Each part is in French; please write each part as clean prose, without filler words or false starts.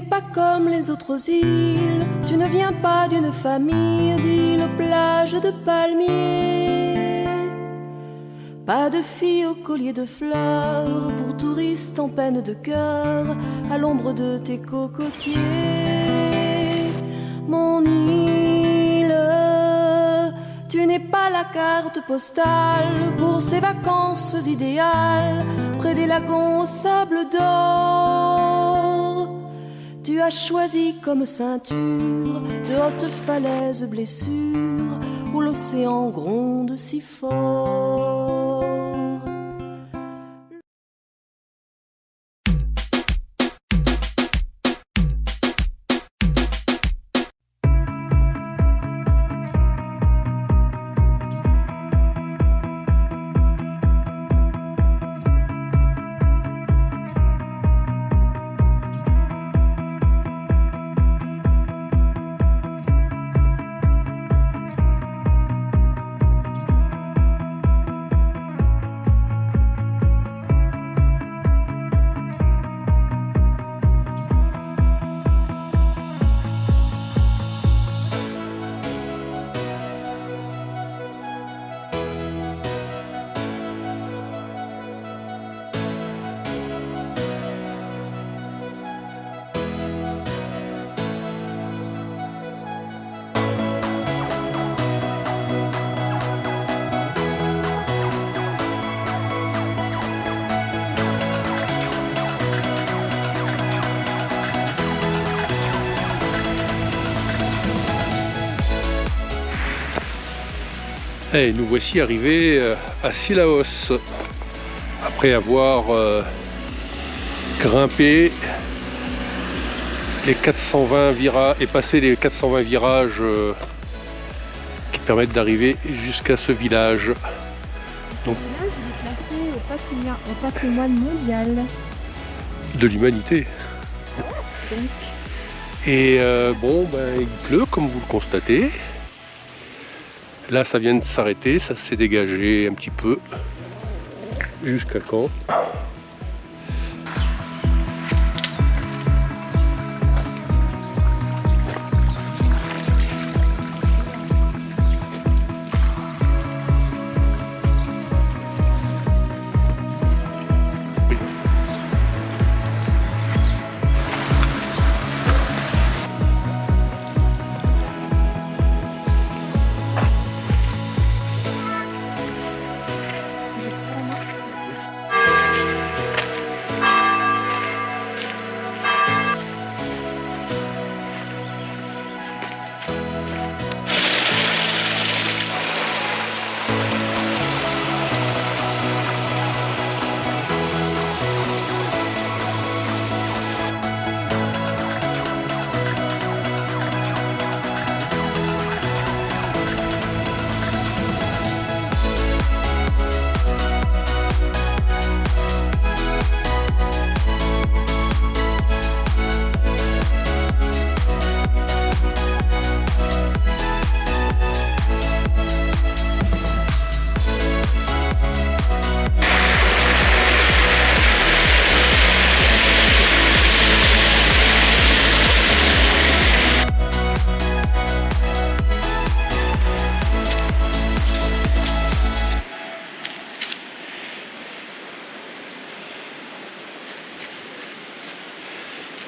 pas comme les autres îles, tu ne viens pas d'une famille d'îles aux plages de palmiers. Pas de filles au collier de fleurs, pour touristes en peine de cœur, à l'ombre de tes cocotiers. Mon île, tu n'es pas la carte postale pour ces vacances idéales, près des lagons au sable d'or. Tu as choisi comme ceinture de hautes falaises blessures où l'océan gronde si fort. Et nous voici arrivés à Cilaos après avoir grimpé les 420 virages et passé les 420 virages qui permettent d'arriver jusqu'à ce village. Donc, le village est classé au patrimoine mondial de l'humanité. Donc. Et bon, ben, il pleut comme vous le constatez. Là, ça vient de s'arrêter, ça s'est dégagé un petit peu. Jusqu'à quand?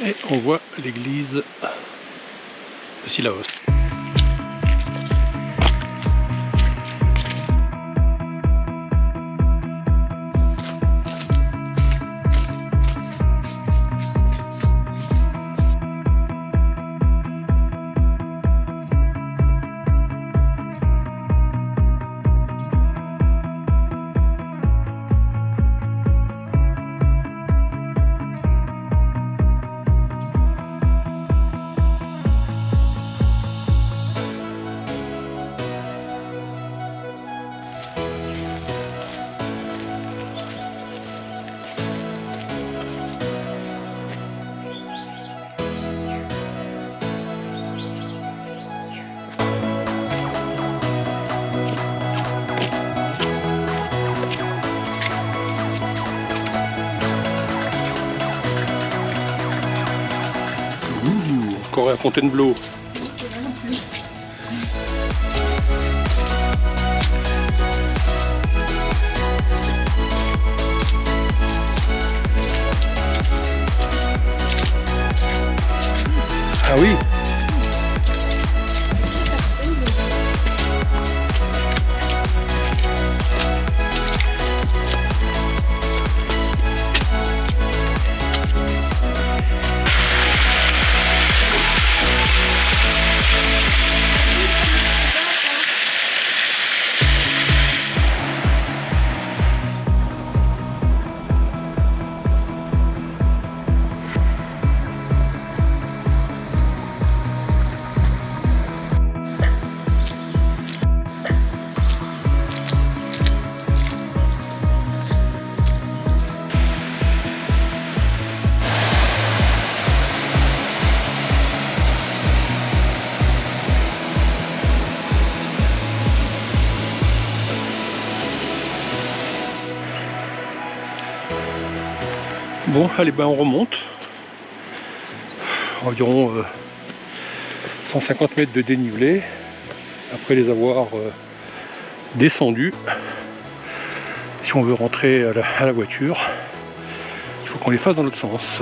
Et on voit l'église de Cilaos. encore à Fontainebleau. Ah oui. Bon, allez, ben on remonte. Environ 150 mètres de dénivelé. Après les avoir descendus. Si on veut rentrer à la voiture, il faut qu'on les fasse dans l'autre sens.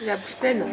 La bouche pleine.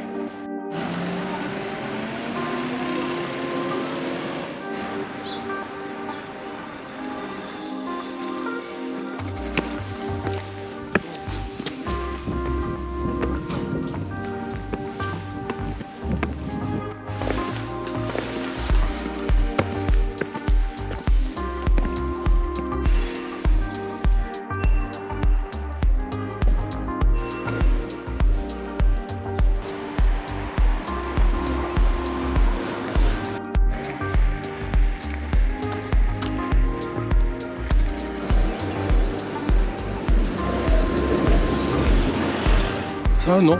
Ça non.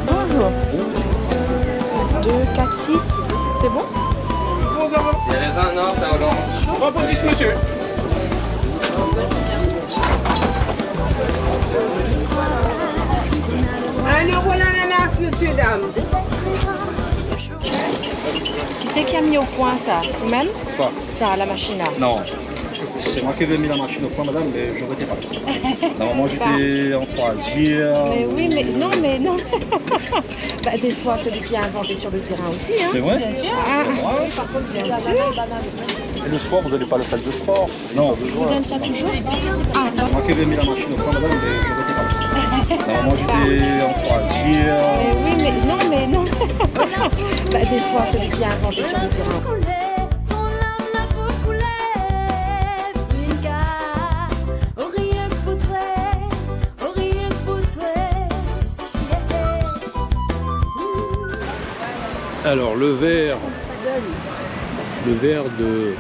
Bonjour. 2, 4, 6. C'est bon? Il y a les uns, non, c'est orange. 3 pour 10, monsieur. Alors voilà l'ananas, monsieur, dame. Qui c'est qui a mis au point ça? Vous-même? Quoi? Ça, à la machine là. Non. C'est moi qui ai mis la machine au point, madame, mais je ne pas. Normalement, j'étais en croisière. Mais oui, mais non. Bah, des fois, celui qui a inventé sur le terrain aussi. Hein. C'est vrai? Bien sûr. Ah, oui, par contre, bien sûr. Et le soir, vous n'allez pas à la salle de sport? Non. Je vous donne ça toujours? C'est moi qui ai mis la machine au point, madame, mais je ne pas. Normalement, j'étais en croisière. Mais oui, mais non. Bah, des fois, celui qui a inventé sur le terrain. Alors le verre de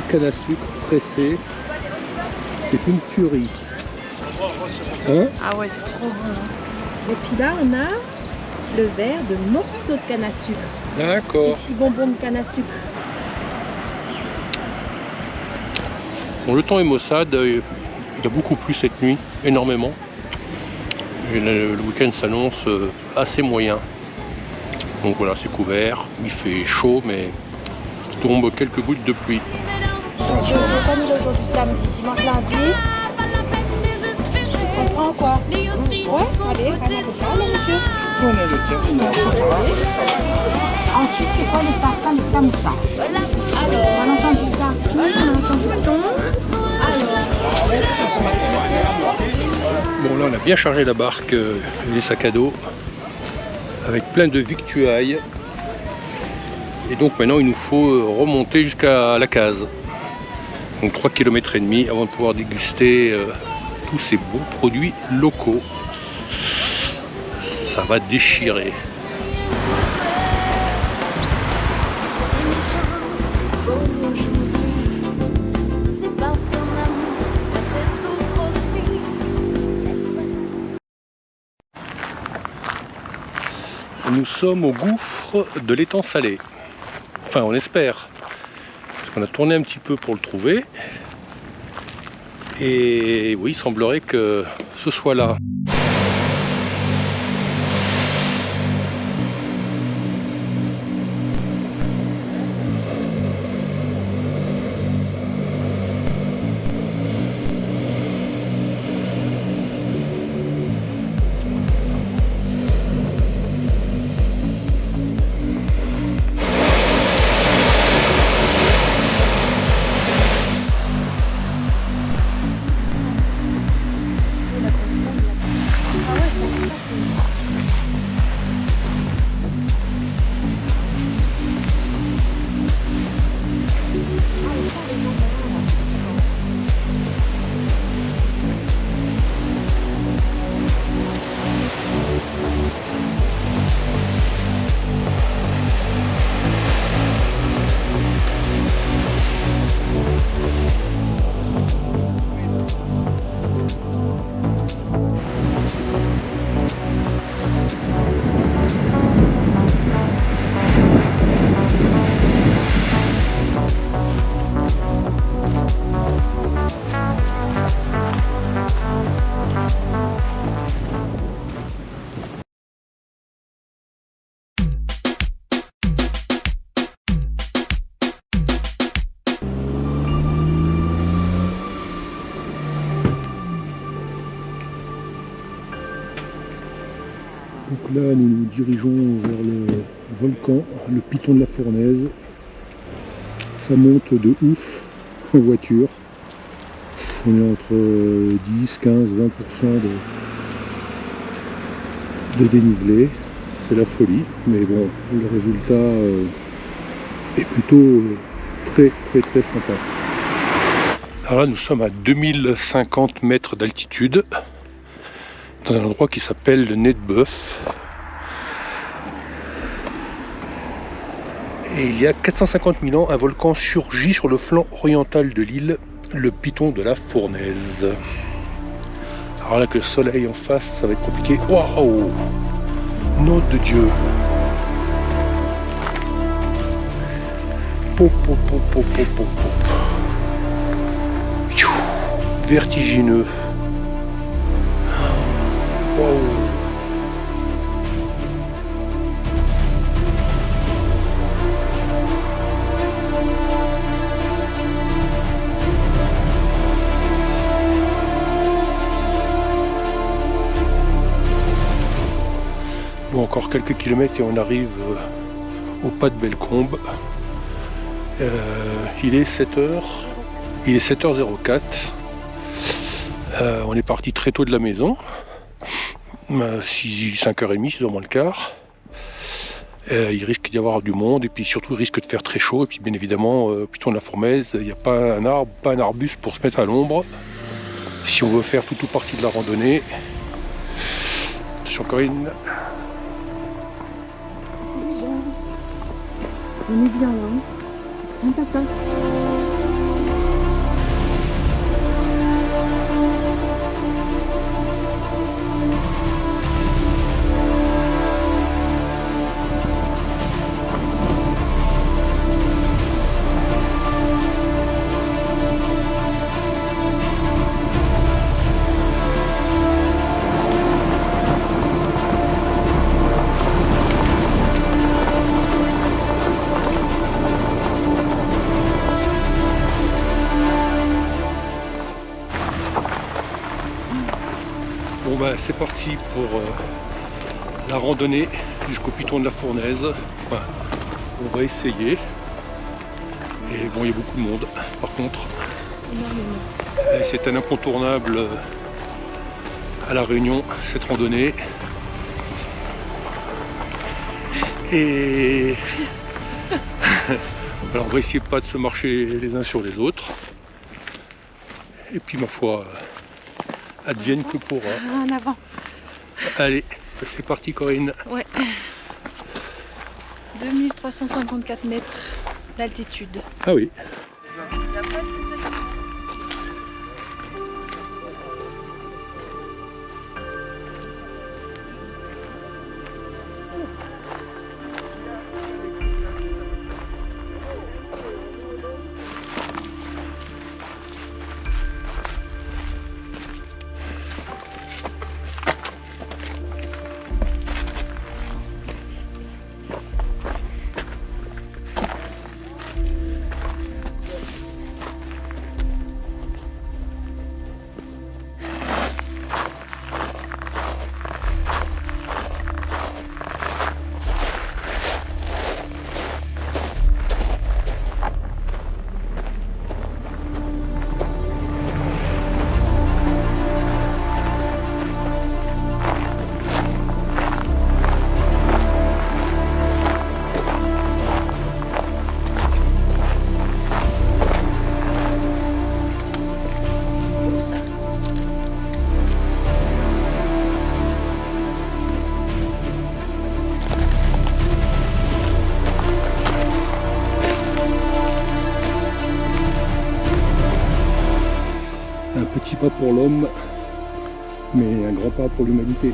canne à sucre pressé, c'est une tuerie. Hein? Ah ouais, c'est trop bon. Et puis là, on a le verre de morceaux de canne à sucre. D'accord. Des petits bonbons de canne à sucre. Bon, le temps est maussade, il y a beaucoup plu cette nuit, énormément. Et le week-end s'annonce assez moyen. Donc voilà, c'est couvert, il fait chaud, mais il tombe quelques gouttes de pluie. Je comme aujourd'hui samedi, dimanche, lundi. Tu comprends quoi? Ouais, allez, ça, monsieur. Prenez le tien. Ensuite, c'est quoi les parfums de samoussa? Alors, on a entendu tartine, on a entendu thon. Bon là on a bien chargé la barque, les sacs à dos, avec plein de victuailles. Et donc maintenant il nous faut remonter jusqu'à la case. Donc 3,5 km avant de pouvoir déguster tous ces beaux produits locaux. Ça va déchirer. Nous sommes au gouffre de l'étang salé. Enfin, on espère. Parce qu'on a tourné un petit peu pour le trouver. Et oui, il semblerait que ce soit là. Donc là, nous nous dirigeons vers le volcan, le piton de la Fournaise. Ça monte de ouf en voiture. On est entre 10, 15, 20% de dénivelé. C'est la folie, mais bon, le résultat est plutôt très sympa. Alors là, nous sommes à 2050 mètres d'altitude, dans un endroit qui s'appelle le Nez de Bœuf. Et il y a 450 000 ans, un volcan surgit sur le flanc oriental de l'île, le piton de la Fournaise. Alors là, que le soleil en face, ça va être compliqué. Waouh! Nom de Dieu! Pop, pop, pop, pop, pop, pop, pop. Pfiou. Vertigineux. Waouh! Bon, encore quelques kilomètres et on arrive au pas de Bellecombe. Il est 7h. Il est 7h04. On est parti très tôt de la maison. 5h30, c'est moins le quart. Il risque d'y avoir du monde et puis surtout il risque de faire très chaud. Et puis bien évidemment, Piton de la Fournaise, il n'y a pas un arbre, pas un arbuste pour se mettre à l'ombre. Si on veut faire toute ou partie de la randonnée. Attention Corinne. On est bien là. Un tata. Bon bah c'est parti pour la randonnée jusqu'au Piton de la Fournaise. Enfin, on va essayer. Et bon, il y a beaucoup de monde par contre. C'est un incontournable à La Réunion, cette randonnée. Et alors on va essayer pas de se marcher les uns sur les autres. Et puis ma foi, advienne que pourra. En avant. Allez, c'est parti Corinne. Ouais. 2354 mètres d'altitude. Ah oui. Un petit pas pour l'homme, mais un grand pas pour l'humanité.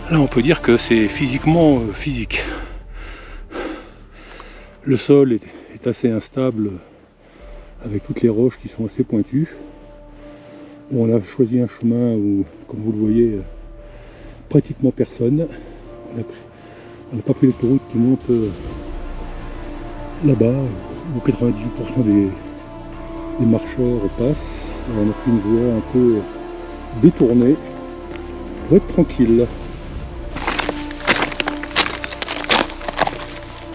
Là, on peut dire que c'est physiquement physique. Le sol est assez instable, avec toutes les roches qui sont assez pointues. Bon, on a choisi un chemin où, comme vous le voyez, pratiquement personne. On n'a pas pris l'autoroute qui monte là-bas, où 98% des marcheurs passent. Alors on a pris une voie un peu détournée pour être tranquille.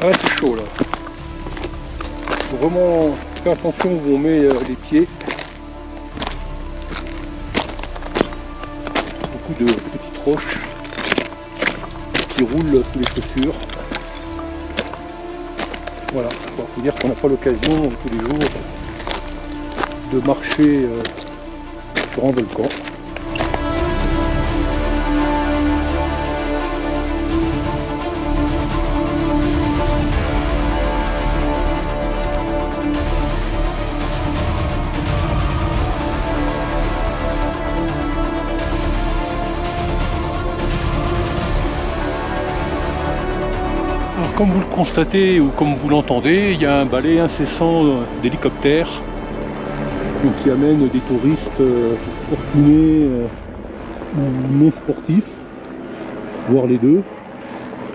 Ah là c'est chaud là. Faut vraiment faire attention où on met les pieds. Beaucoup de petites roches qui roulent sous les chaussures. Voilà, il faut dire qu'on n'a pas l'occasion tous les jours de marcher sur un volcan. Comme vous le constatez ou comme vous l'entendez, il y a un balai incessant d'hélicoptères qui amène des touristes fortunés ou non sportifs, voire les deux,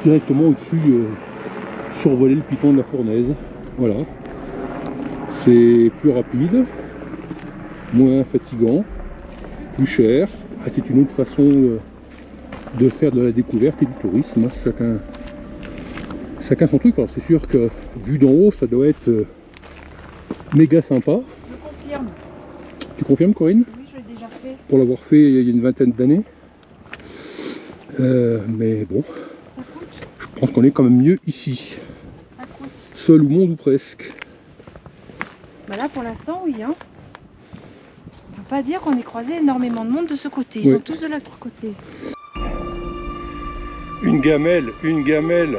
directement au-dessus, survoler le piton de la Fournaise. Voilà. C'est plus rapide, moins fatigant, plus cher. Ah, c'est une autre façon de faire de la découverte et du tourisme. Chacun son truc. Alors c'est sûr que vu d'en haut, ça doit être méga sympa. Je confirme. Tu confirmes, Corinne? Oui, je l'ai déjà fait. Pour l'avoir fait il y a une vingtaine d'années. Mais bon, Ça coûte? je pense qu'on est quand même mieux ici. Ça coûte. Seul au monde ou presque. Bah là, pour l'instant, oui. Hein. On peut pas dire qu'on ait croisé énormément de monde de ce côté. Ils Ouais. sont tous de l'autre côté. Une gamelle, une gamelle.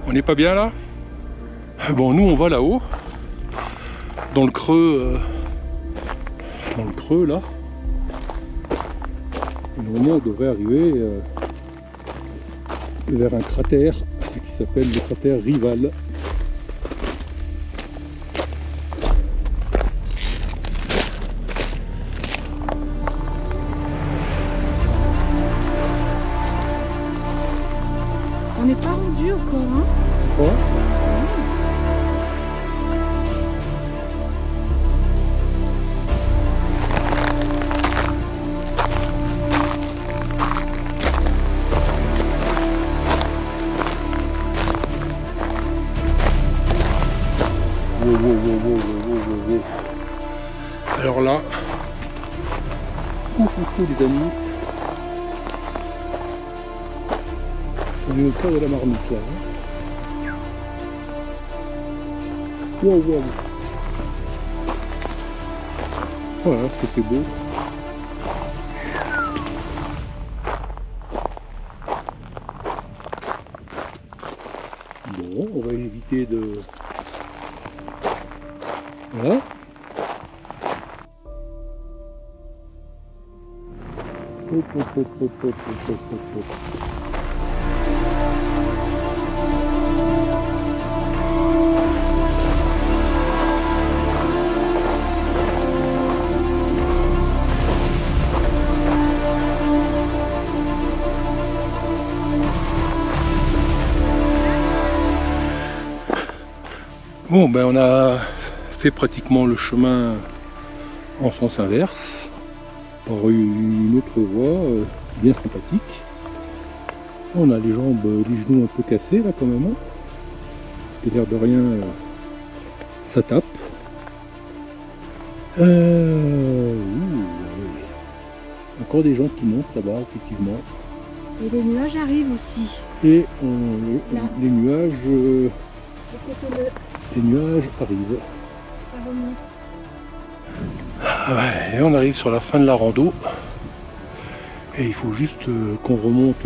On n'est pas bien là? Bon, nous on va là-haut, dans le creux là. Et normalement on devrait arriver vers un cratère qui s'appelle le cratère Rival. On n'est pas rendu encore. Hein. Tu crois? Wow. Alors là, coucou les amis, on est au cœur de la marmite là. Wow. Voilà ce que c'est beau. Bon, on va éviter de... Voilà. Hop. Bon, ben on a fait pratiquement le chemin en sens inverse par une autre voie bien sympathique. On a les jambes, les genoux un peu cassés là quand même, hein, parce que l'air de rien ça tape. Encore des gens qui montent là-bas effectivement. Et les nuages arrivent aussi. Et Là. les nuages Le arrivent. ça remonte. Ah ouais, et on arrive sur la fin de la rando et il faut juste qu'on remonte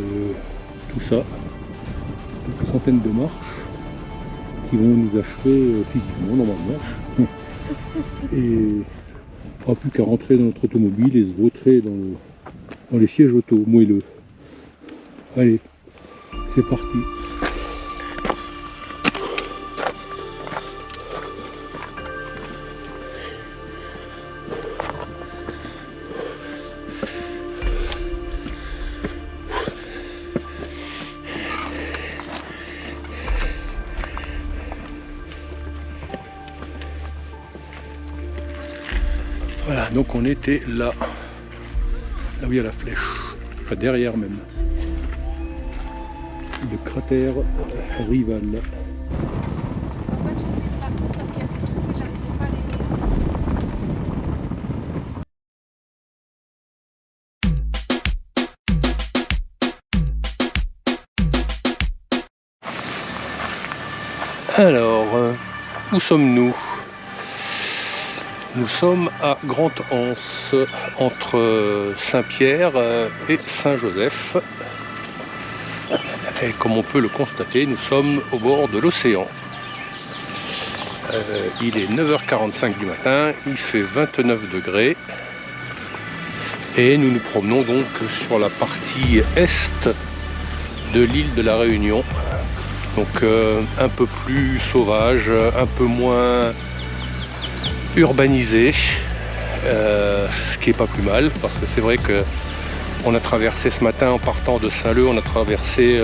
tout ça, quelques centaines de marches qui vont nous achever physiquement normalement et on n'aura plus qu'à rentrer dans notre automobile et se vautrer dans les sièges auto moelleux. Allez, c'est parti. Voilà, donc on était là où il y a la flèche, enfin derrière même, le cratère Rival. On va pas trop vite par contre parce qu'il y a des trous et j'arrivais pas à les Alors, où sommes-nous? Nous sommes à Grande-Anse, entre Saint-Pierre et Saint-Joseph. Et comme on peut le constater, nous sommes au bord de l'océan. Il est 9h45 du matin, il fait 29 degrés. Et nous nous promenons donc sur la partie est de l'île de la Réunion. Donc un peu plus sauvage, un peu moins urbanisé, ce qui est pas plus mal, parce que c'est vrai que on a traversé ce matin en partant de Saint-Leu, on a traversé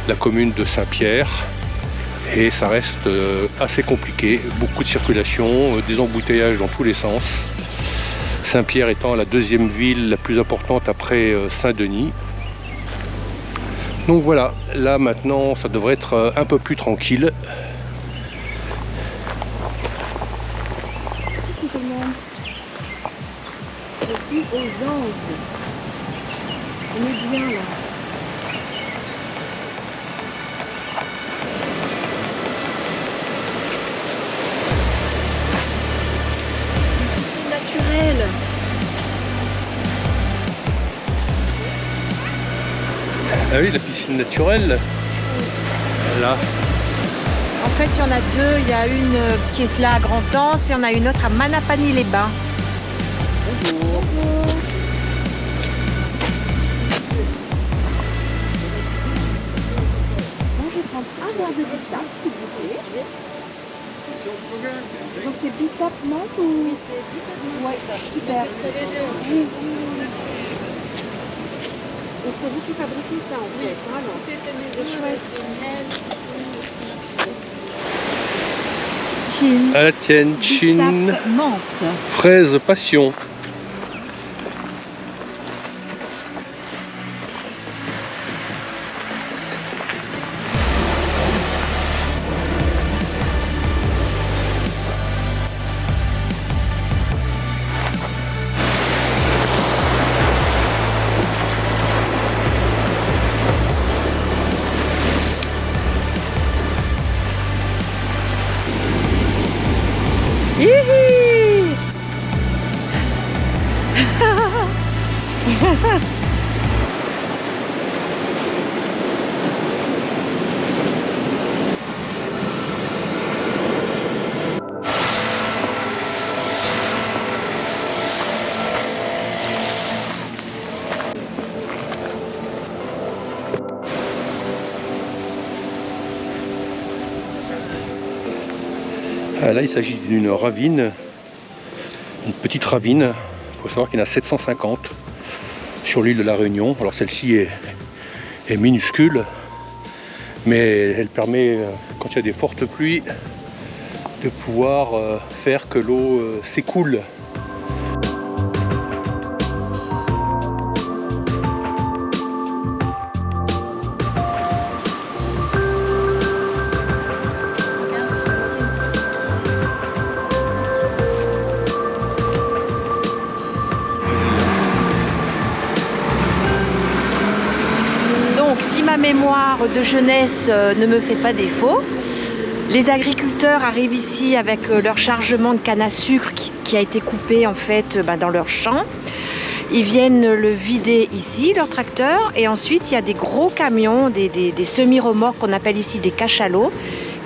la commune de Saint-Pierre et ça reste assez compliqué, beaucoup de circulation, des embouteillages dans tous les sens. Saint-Pierre étant la deuxième ville la plus importante après Saint-Denis. Donc voilà, là maintenant ça devrait être un peu plus tranquille. Tout le monde. Je suis aux Anges. On est bien là. Piscine naturelle. Ah oui, la piscine naturelle. Là. En fait, il y en a deux. Il y a une qui est là à Grande-Anse et il y en a une autre à Manapany-les-Bains. Bonjour. Bon, je vais prendre un verre de bissap, s'il vous plaît. Donc c'est bissap menthe ou... Oui, c'est bissap menthe. Ouais, super. C'est très léger. Oui. Donc c'est vous qui fabriquez ça en fait, hein, alors. C'est chouette. Chin. À la tienne, chin, Bissap menthe. fraise passion. Hihi. Ah, là, il s'agit d'une ravine, une petite ravine. Il faut savoir qu'il y en a 750 sur l'île de la Réunion. Alors celle-ci est minuscule, mais elle permet, quand il y a des fortes pluies, de pouvoir faire que l'eau s'écoule. Ma mémoire de jeunesse ne me fait pas défaut. Les agriculteurs arrivent ici avec leur chargement de canne à sucre qui a été coupé en fait dans leur champ. Ils viennent le vider ici, leur tracteur, et ensuite il y a des gros camions, des semi-remorques qu'on appelle ici des cachalots,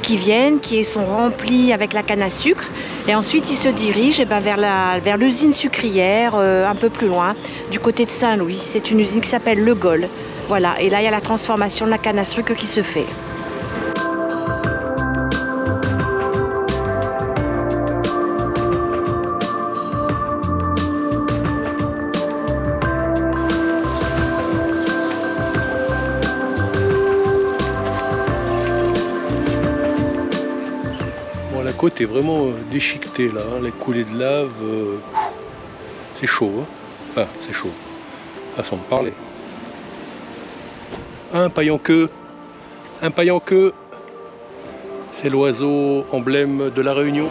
qui viennent, qui sont remplis avec la canne à sucre, et ensuite ils se dirigent vers l'usine sucrière un peu plus loin, du côté de Saint-Louis. C'est une usine qui s'appelle Le Gol. Voilà, et là il y a la transformation de la canne à sucre qui se fait. Bon, la côte est vraiment déchiquetée là, hein. Les coulées de lave, c'est chaud, hein. Enfin, c'est chaud, façon de parler. Un paillant-queue, c'est l'oiseau emblème de la Réunion.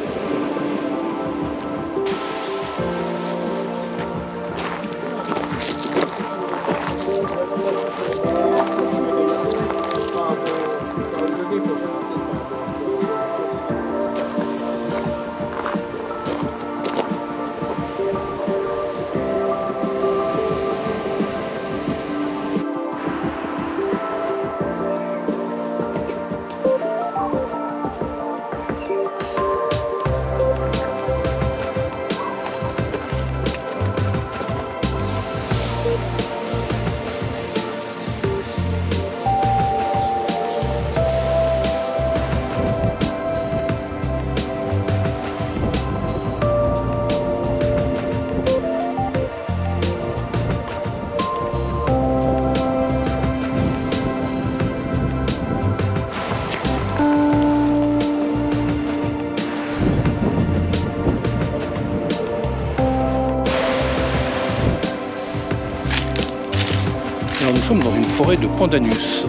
forêt de Pandanus.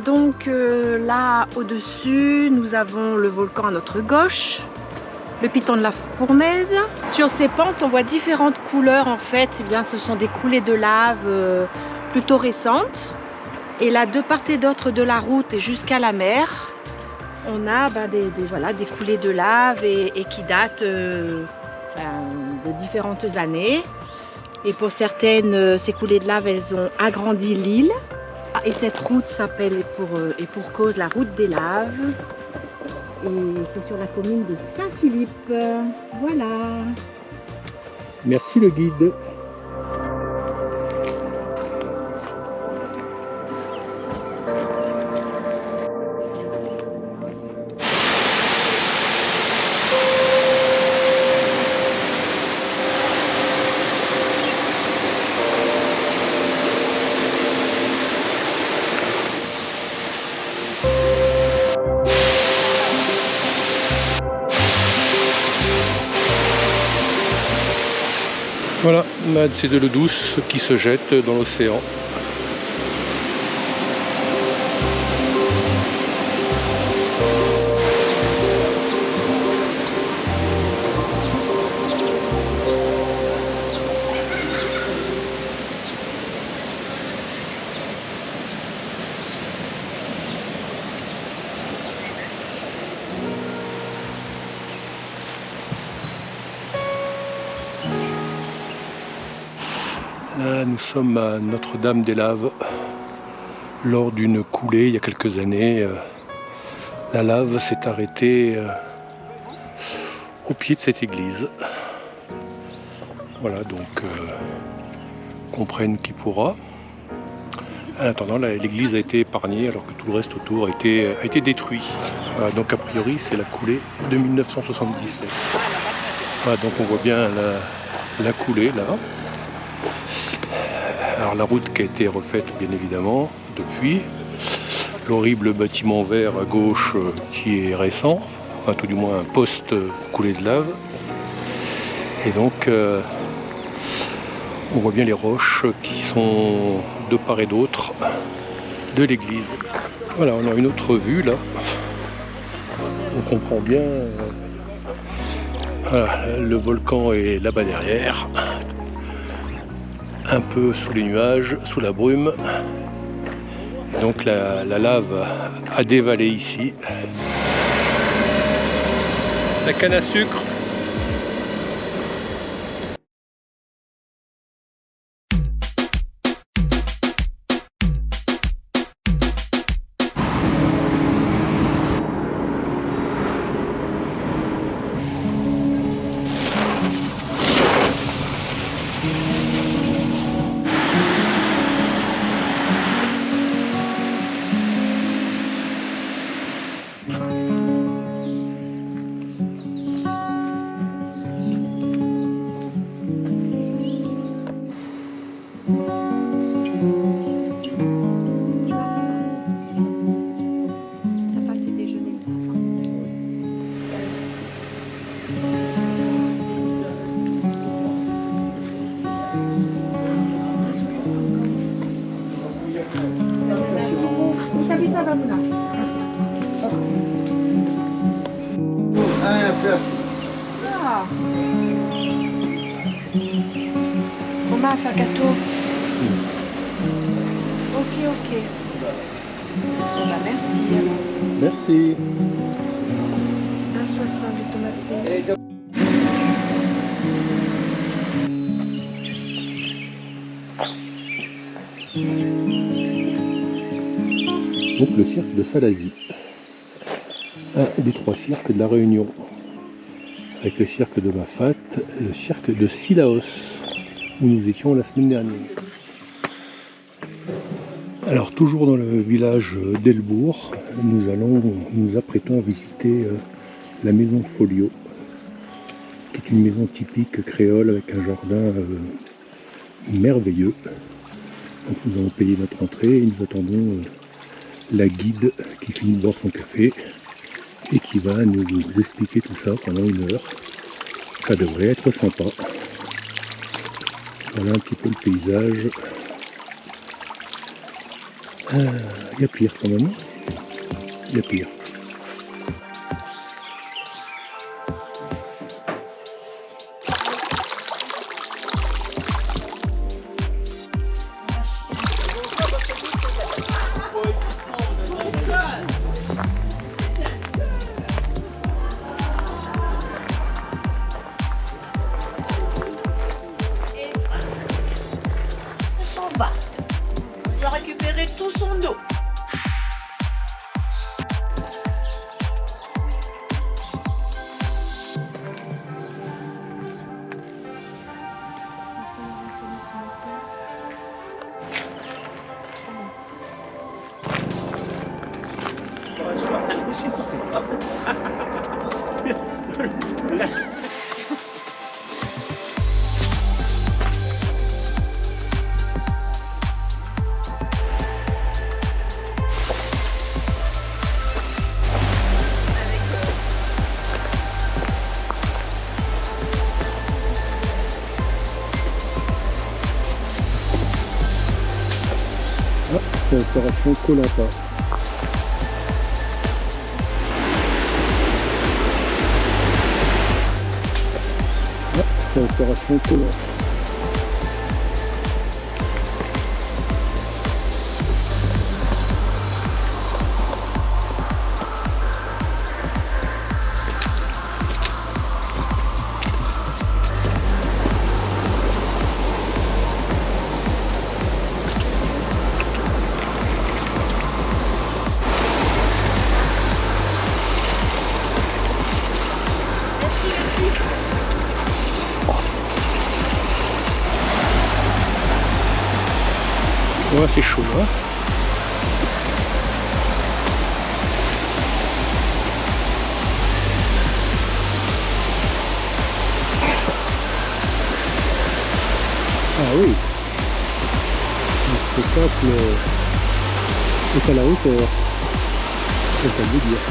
Donc là au-dessus, nous avons le volcan à notre gauche, le piton de la Fournaise. Sur ces pentes, on voit différentes couleurs en fait. Eh bien, ce sont des coulées de lave plutôt récentes. Et là, de part et d'autre de la route et jusqu'à la mer, on a des coulées de lave et qui datent de différentes années. Et pour certaines, ces coulées de lave, elles ont agrandi l'île. Et cette route s'appelle, et pour cause, la route des laves. Et c'est sur la commune de Saint-Philippe. Voilà. Merci le guide. Voilà, c'est de l'eau douce qui se jette dans l'océan. Là, nous sommes à Notre-Dame-des-Laves. Lors d'une coulée il y a quelques années, la lave s'est arrêtée au pied de cette église. Voilà, donc comprenne qui pourra. En attendant, l'église a été épargnée alors que tout le reste autour a été détruit. Voilà, donc a priori, c'est la coulée de 1977. Voilà, donc on voit bien la coulée là. Alors la route qui a été refaite bien évidemment depuis, l'horrible bâtiment vert à gauche qui est récent, enfin tout du moins un poste coulé de lave, et donc on voit bien les roches qui sont de part et d'autre de l'église. Voilà, on a une autre vue là, on comprend bien, voilà, le volcan est là-bas derrière, un peu sous les nuages, sous la brume. Donc la lave a dévalé ici. La canne à sucre. Ah. Comment faire gâteau? Ok. Bon bah merci alors. Merci. 1,60 les tomates. Donc le cirque de Salazie, un des 3 cirques de la Réunion, avec le cirque de Mafate, le cirque de Sillaos, où nous étions la semaine dernière. Alors toujours dans le village d'Elbourg, nous apprêtons à visiter la maison Folio, qui est une maison typique créole avec un jardin merveilleux. Donc nous avons payé notre entrée et nous attendons la guide qui finit de boire son café et qui va nous expliquer tout ça pendant 1 heure. Ça devrait être sympa. Voilà un petit peu le paysage. Il y a pire quand même. Il y a pire. Il va récupérer tout son dos. C'est l'opération Koh-Lanta. C'est l'opération Koh-Lanta. Ouais, c'est chaud, hein. Ah oui, le spectacle est à la hauteur, c'est ça le dire.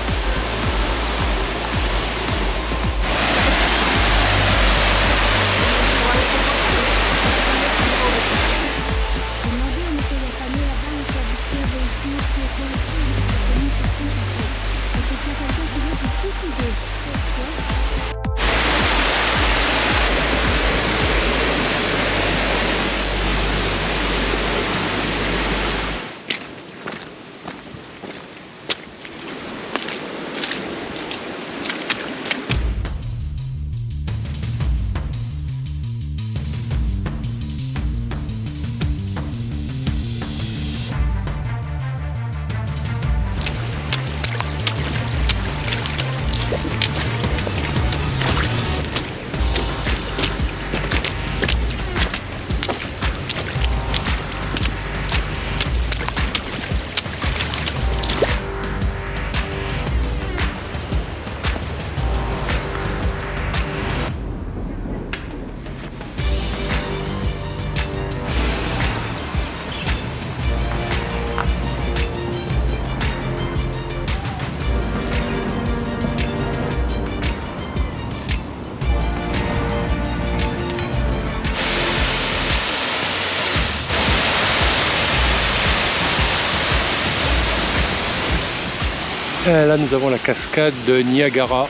Là nous avons la cascade de Niagara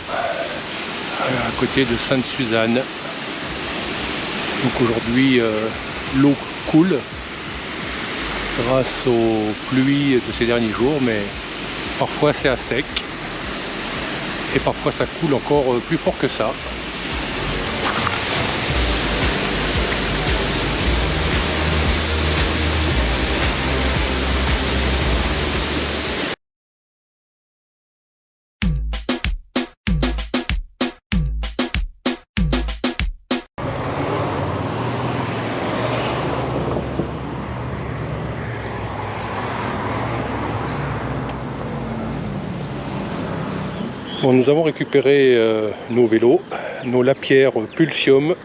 à côté de Sainte-Suzanne. Donc aujourd'hui l'eau coule grâce aux pluies de ces derniers jours, mais parfois c'est à sec et parfois ça coule encore plus fort que ça. Bon, nous avons récupéré nos vélos, nos Lapierre Pulsium.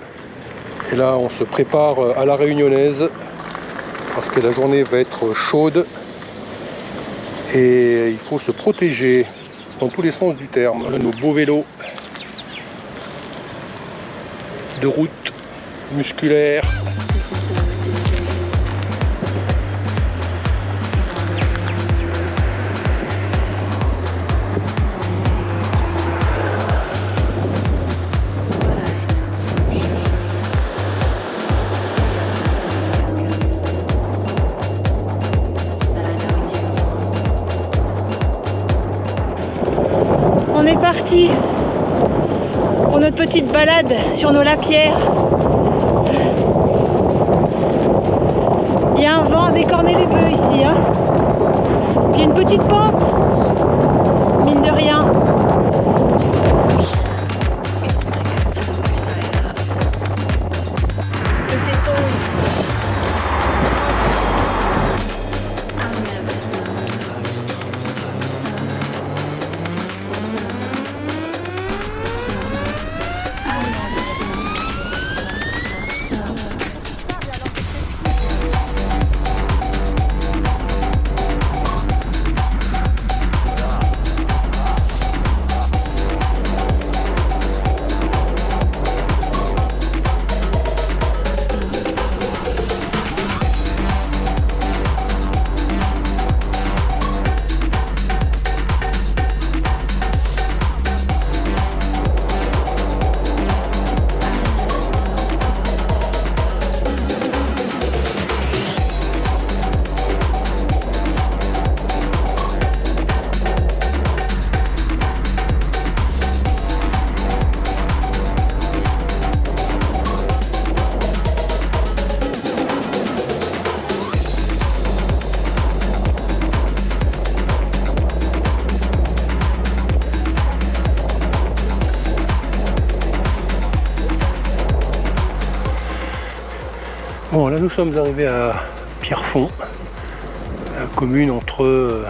Et là, on se prépare à la Réunionnaise parce que la journée va être chaude et il faut se protéger. dans tous les sens du terme. Nos beaux vélos de route musculaire. On est parti pour notre petite balade sur nos lapierres. Il y a un vent à décorner les bœufs ici, hein. Il y a une petite pente, mine de rien. Bon, là nous sommes arrivés à Pierrefonds, la commune entre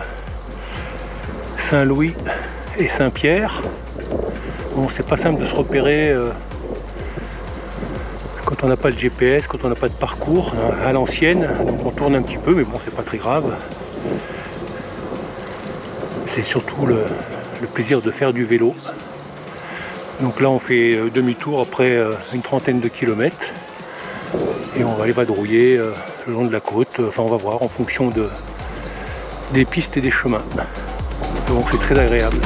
Saint-Louis et Saint-Pierre. Bon, c'est pas simple de se repérer quand on n'a pas le GPS, quand on n'a pas de parcours à l'ancienne, donc on tourne un petit peu, mais bon, c'est pas très grave. C'est surtout le plaisir de faire du vélo. Donc là on fait demi-tour après une trentaine de kilomètres. Et on va aller vadrouiller le long de la côte, enfin on va voir en fonction des pistes et des chemins. Donc c'est très agréable.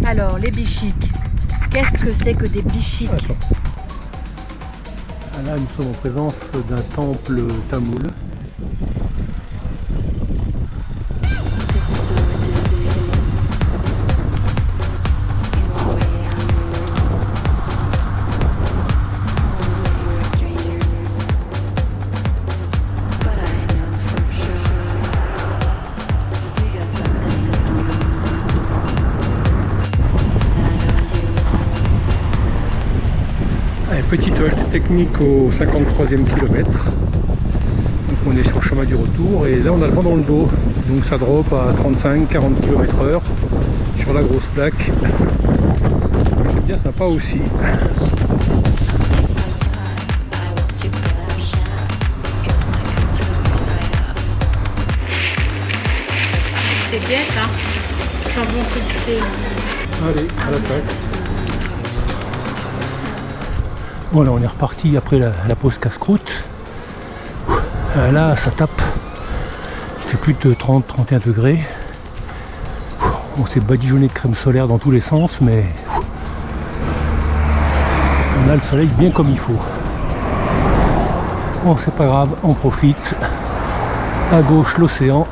Alors, les bichiques, qu'est-ce que c'est que des bichiques? Là, nous sommes en présence d'un temple tamoul. Petite halte technique au 53e kilomètre. Donc on est sur le chemin du retour et là on a le vent dans le dos. Donc ça drop à 35-40 km/h sur la grosse plaque. C'est bien sympa aussi. C'est bien ça. Jambon crusté. Allez, à l'attaque. Voilà, on est reparti après la pause casse-croûte. Là, ça tape. Il fait plus de 30-31 degrés. On s'est badigeonné de crème solaire dans tous les sens, mais on a le soleil bien comme il faut. Bon, c'est pas grave, on profite. À gauche, l'océan.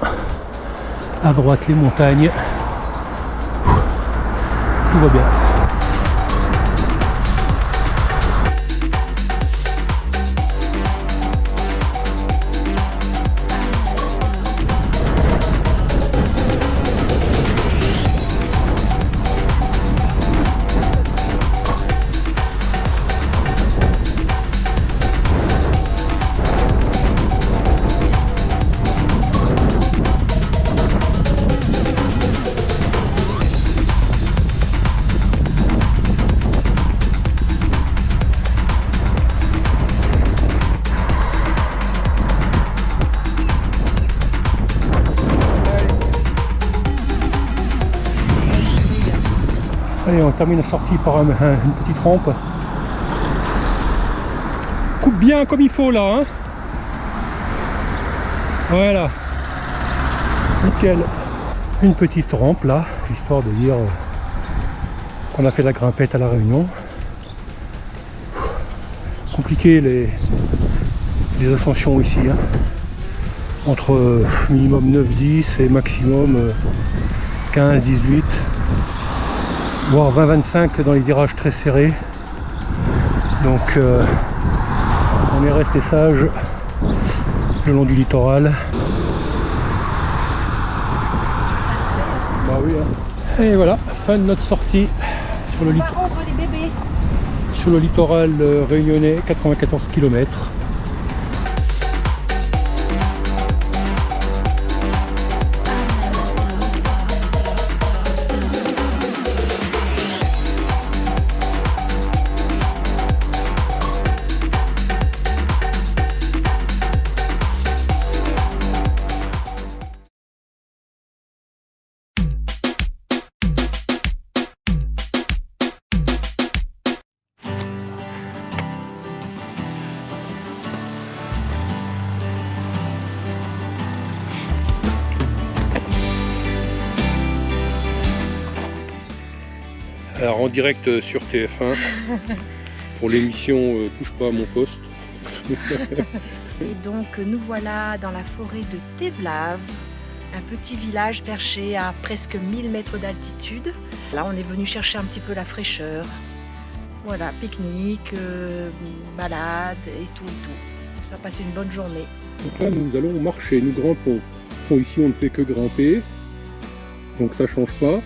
À droite les montagnes. Tout va bien. Allez, on termine la sortie par une petite rampe. Coupe bien comme il faut là, hein. Voilà. Nickel. Une petite rampe là, histoire de dire qu'on a fait la grimpette à la Réunion. Compliqué les ascensions ici, hein. Entre minimum 9-10 et maximum 15-18. Voire 20-25 dans les virages très serrés. Donc on est resté sage le long du littoral. Bah oui, hein. Et voilà, fin de notre sortie sur le littoral réunionnais, 94 km. Alors en direct sur TF1 pour l'émission Touche pas à mon poste. Et donc nous voilà dans la forêt de Tevlav, un petit village perché à presque 1000 mètres d'altitude. Là on est venu chercher un petit peu la fraîcheur. Voilà, pique-nique, balade et tout. Ça passe une bonne journée. Donc là nous allons marcher, nous grimpons. Ici on ne fait que grimper, donc ça change pas.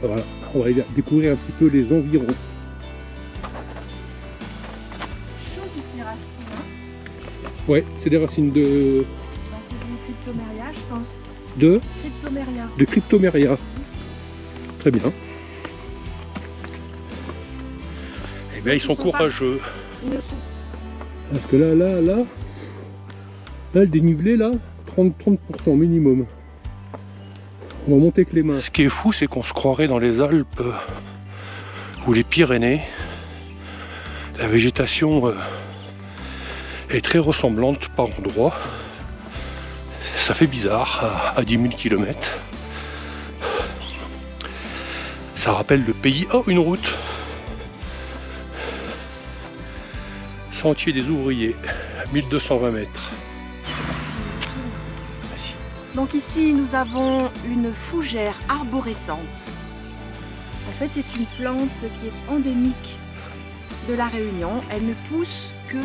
Voilà, on va découvrir un petit peu les environs. Ouais, c'est des racines de... C'est une cryptoméria, je pense. De Cryptoméria. De cryptoméria. Très bien. Eh bien, ils sont courageux. Parce que là, le dénivelé, là, 30% minimum. On va monter avec les mains. Ce qui est fou, c'est qu'on se croirait dans les Alpes ou les Pyrénées. La végétation est très ressemblante par endroits. Ça fait bizarre à 10 000 km. Ça rappelle le pays. Oh, une route. Sentier des ouvriers, 1220 mètres. Donc ici nous avons une fougère arborescente. En fait c'est une plante qui est endémique de la Réunion. Elle ne pousse que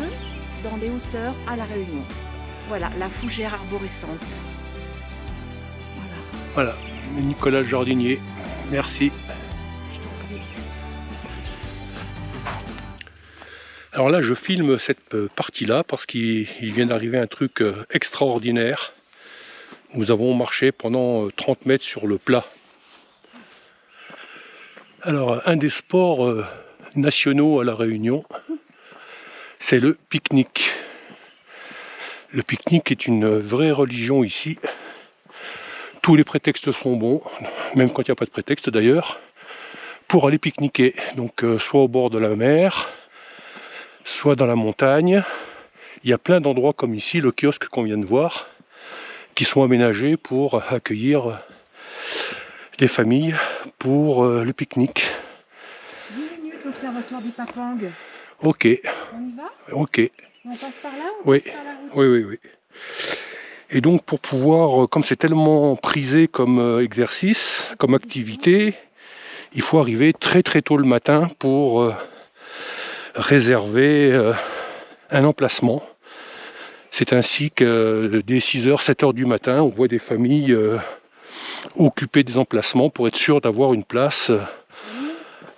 dans les hauteurs à la Réunion. Voilà, la fougère arborescente. Voilà, Nicolas Jardinier, merci. Alors là je filme cette partie-là parce qu'il vient d'arriver un truc extraordinaire. Nous avons marché pendant 30 mètres sur le plat. Alors, un des sports nationaux à La Réunion, c'est le pique-nique. Le pique-nique est une vraie religion ici. Tous les prétextes sont bons, même quand il n'y a pas de prétexte d'ailleurs, pour aller pique-niquer. Donc, soit au bord de la mer, soit dans la montagne. Il y a plein d'endroits comme ici, le kiosque qu'on vient de voir, qui sont aménagés pour accueillir les familles pour le pique-nique. 10 minutes l'observatoire d'Ipapang. Ok. On y va? Ok. On passe par là ou Oui. passe par la route? Oui. Et donc pour pouvoir, comme c'est tellement prisé comme exercice, comme activité, il faut arriver très très tôt le matin pour réserver un emplacement. C'est ainsi que dès 6h, 7h du matin, on voit des familles occuper des emplacements pour être sûr d'avoir une place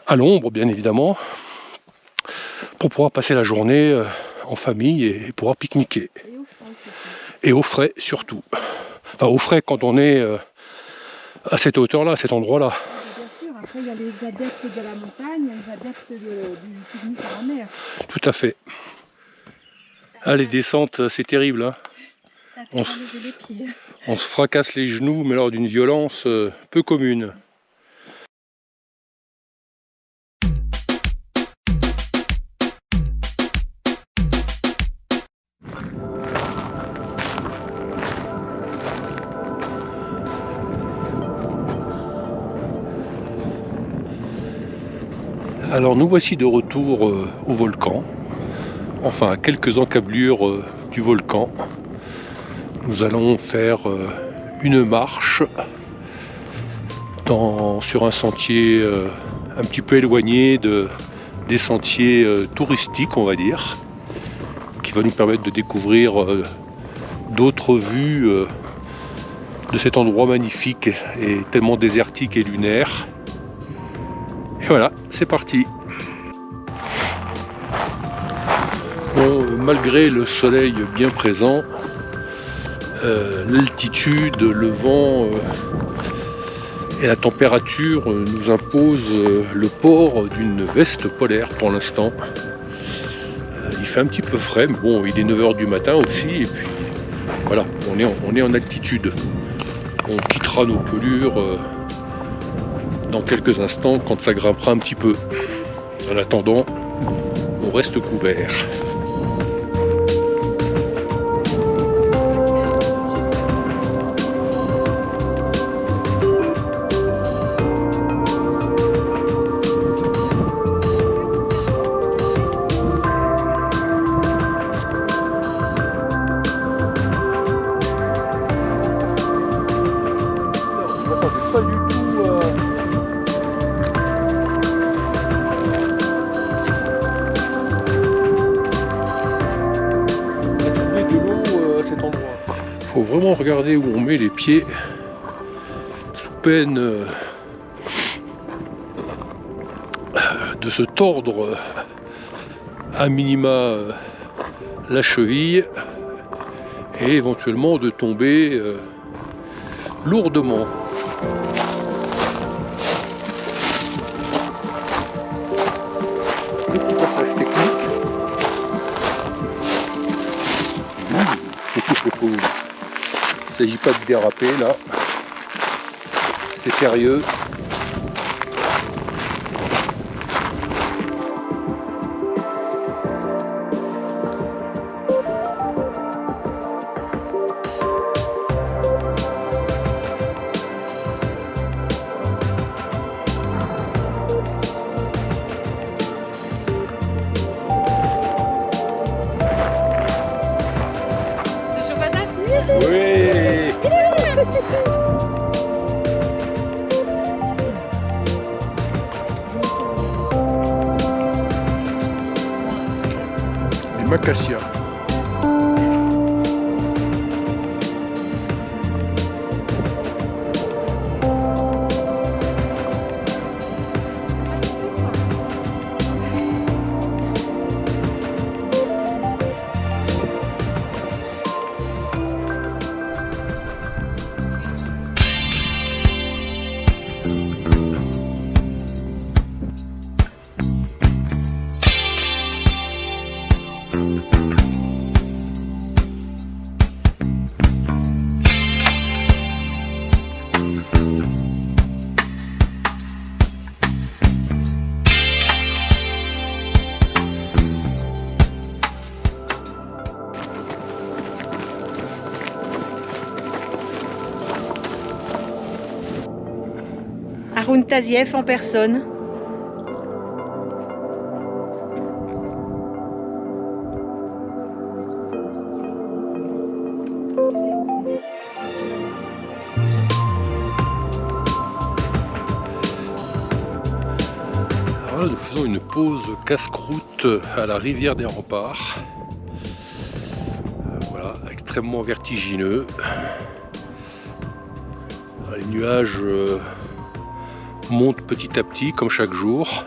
à l'ombre, bien évidemment, pour pouvoir passer la journée en famille et pouvoir pique-niquer. Et au frais surtout. Enfin au frais quand on est à cette hauteur-là, à cet endroit-là. Bien sûr, après il y a les adeptes de la montagne, les adeptes du pique-nique à la mer. Tout à fait. Ah, les descentes, c'est terrible. Hein. On se fracasse les genoux, mais alors d'une violence peu commune. Alors nous voici de retour au volcan, enfin à quelques encablures du volcan. Nous allons faire une marche sur un sentier un petit peu éloigné des sentiers touristiques, on va dire, qui va nous permettre de découvrir d'autres vues de cet endroit magnifique et tellement désertique et lunaire. Et voilà, c'est parti. Bon, malgré le soleil bien présent, l'altitude, le vent et la température nous imposent le port d'une veste polaire pour l'instant. Il fait un petit peu frais, mais bon, il est 9h du matin aussi, et puis voilà, on est en altitude. On quittera nos pelures dans quelques instants quand ça grimpera un petit peu. En attendant, on reste couvert. Faut vraiment regarder où on met les pieds sous peine de se tordre à minima la cheville et éventuellement de tomber lourdement. Le petit passage technique. Il ne s'agit pas de déraper là, c'est sérieux. Oui. Les macassias. Haroun Tazieff en personne. pause casse-croûte à la rivière des Remparts. Voilà, extrêmement vertigineux. Les nuages montent petit à petit comme chaque jour.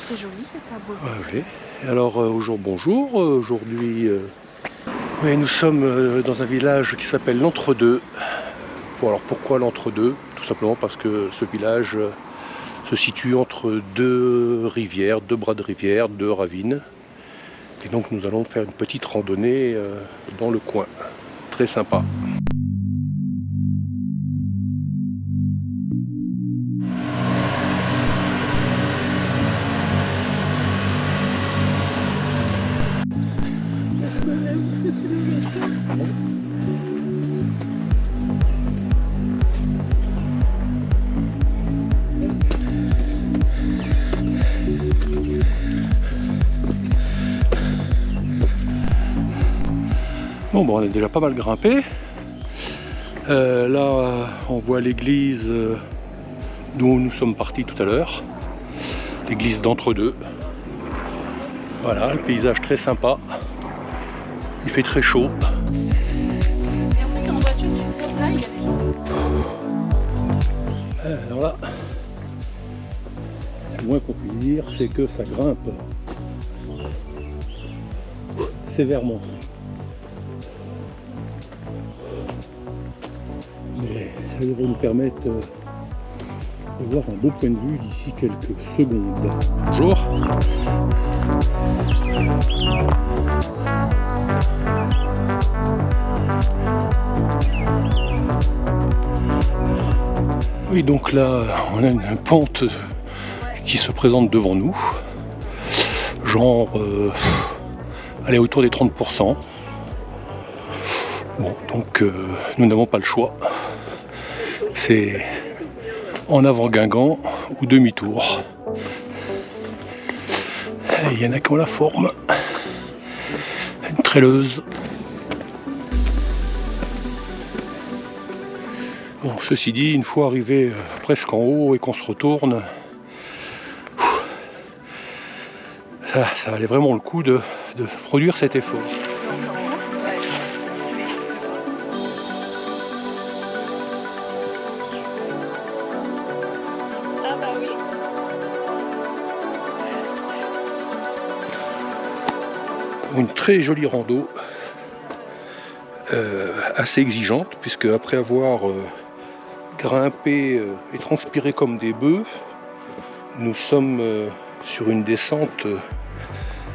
C'est joli ce tableau. Oui. Alors bonjour, aujourd'hui nous sommes dans un village qui s'appelle l'Entre-deux. Alors pourquoi l'Entre-deux? Tout simplement parce que ce village se situe entre deux rivières, deux bras de rivière, deux ravines. Et donc nous allons faire une petite randonnée dans le coin. Très sympa. Bon, on a déjà pas mal grimpé. Là, on voit l'église d'où nous sommes partis tout à l'heure. L'église d'Entre-deux. Voilà, le paysage très sympa. Il fait très chaud. Et en fait, en voiture, tu montes là, il y a des... Alors là, le moins qu'on puisse dire, c'est que ça grimpe sévèrement. Mais ça devrait nous permettre de voir un beau point de vue d'ici quelques secondes. Bonjour. Oui, donc là, on a une pente qui se présente devant nous. Genre, elle est autour des 30%. Bon, donc nous n'avons pas le choix. C'est en avant Guingamp ou demi-tour. Il y en a qui ont la forme. Une traileuse. Bon, ceci dit, une fois arrivé presque en haut et qu'on se retourne, ça valait vraiment le coup de produire cet effort. Une très jolie rando, assez exigeante, puisque après avoir grimpé et transpiré comme des bœufs, nous sommes sur une descente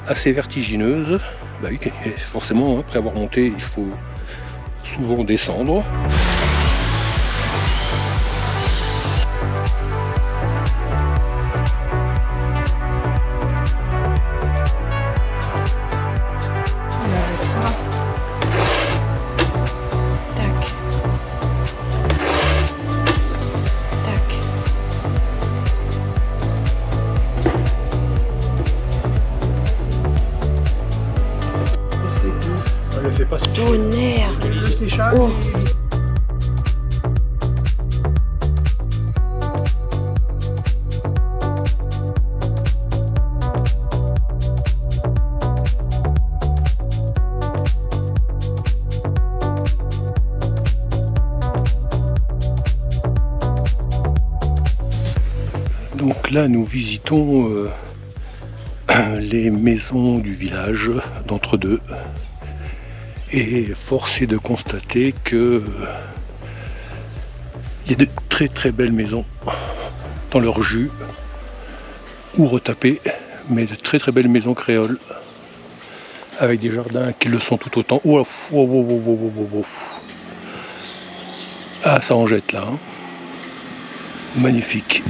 assez vertigineuse. Bah oui, forcément, après avoir monté, il faut souvent descendre. Tonnerre. Oh. Donc là, nous visitons les maisons du village d'Entre-deux. Et force est de constater que il y a de très très belles maisons dans leur jus ou retapées, mais de très très belles maisons créoles avec des jardins qui le sont tout autant. Oh, oh, oh, oh, oh, oh, oh. Ah, ça en jette là. Hein. Magnifique.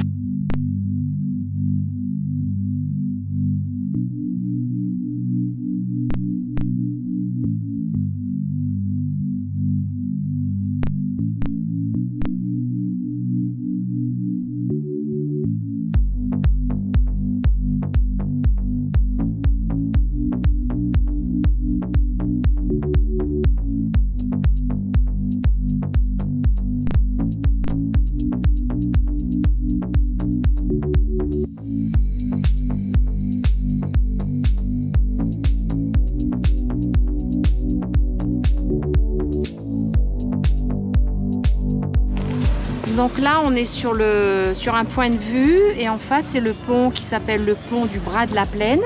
Donc là, on est sur un point de vue et en face, c'est le pont qui s'appelle le pont du Bras de la Plaine.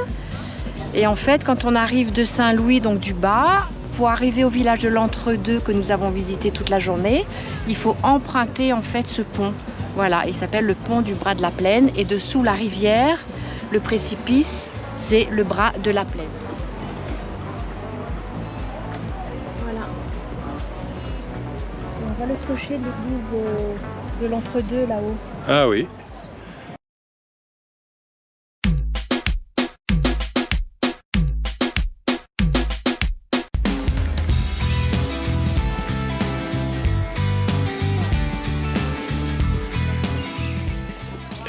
Et en fait, quand on arrive de Saint-Louis, donc du bas, pour arriver au village de l'Entre-deux que nous avons visité toute la journée, il faut emprunter en fait ce pont. Voilà, il s'appelle le pont du Bras de la Plaine et dessous la rivière, le précipice, c'est le Bras de la Plaine. Voilà. On voit le clocher de l'église de l'Entre-deux là-haut. Ah oui.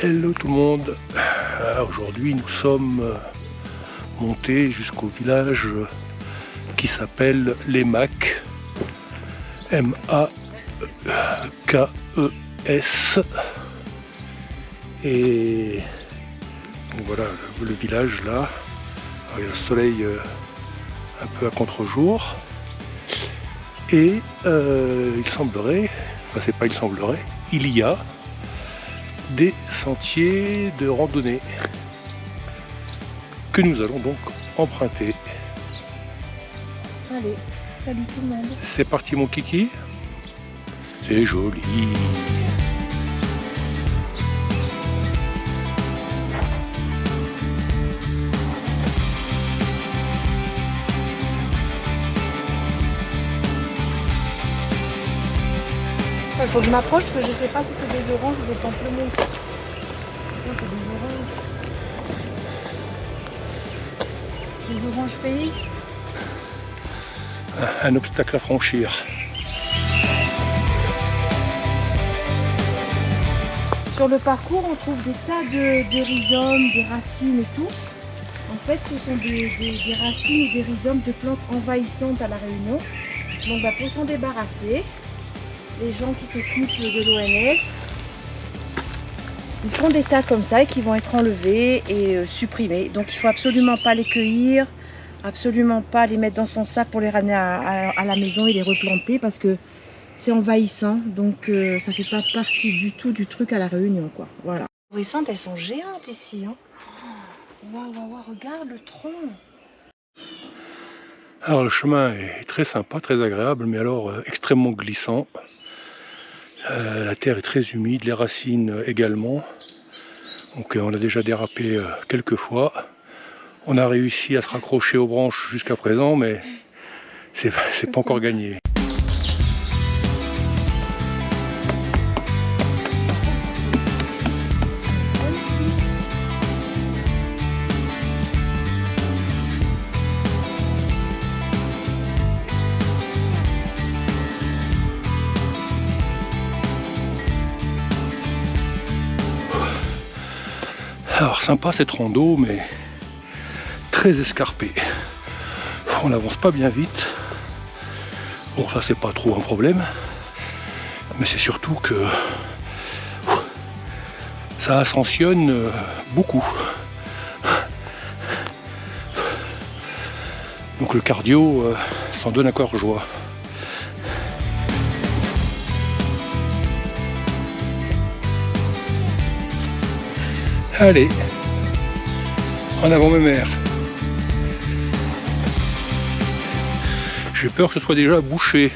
Hello tout le monde. Aujourd'hui nous sommes montés jusqu'au village qui s'appelle Les Macs. M-A-K-E-S. Et donc voilà le village là. Alors, il y a le soleil un peu à contre-jour. Et il semblerait, enfin c'est pas il semblerait, il y a des sentiers de randonnée que nous allons donc emprunter. Allez, salut tout le monde. C'est parti mon kiki. C'est joli. Il faut que je m'approche parce que je ne sais pas si c'est des oranges ou des pamplemousses. Non, c'est des oranges. Des oranges pays. Un obstacle à franchir. Sur le parcours, on trouve des tas de rhizomes, des racines et tout. En fait, ce sont des racines ou des rhizomes de plantes envahissantes à La Réunion. Donc, pour s'en débarrasser, les gens qui s'occupent de l'ONF, ils font des tas comme ça et qui vont être enlevés et supprimés. Donc il ne faut absolument pas les cueillir, absolument pas les mettre dans son sac pour les ramener à la maison et les replanter parce que c'est envahissant. Donc ça ne fait pas partie du tout du truc à La Réunion, quoi. Voilà. Les nourrissantes, elles sont géantes ici. Hein. Waouh, waouh, waouh, regarde le tronc. Alors le chemin est très sympa, très agréable, mais alors extrêmement glissant. La terre est très humide, les racines également. Donc on a déjà dérapé quelques fois. On a réussi à se raccrocher aux branches jusqu'à présent, mais c'est pas encore gagné. Alors sympa cette rando, mais très escarpée. On n'avance pas bien vite. Bon, ça c'est pas trop un problème, mais c'est surtout que ça ascensionne beaucoup. Donc le cardio s'en donne à cœur joie. Allez, en avant mes mères. J'ai peur que ce soit déjà bouché.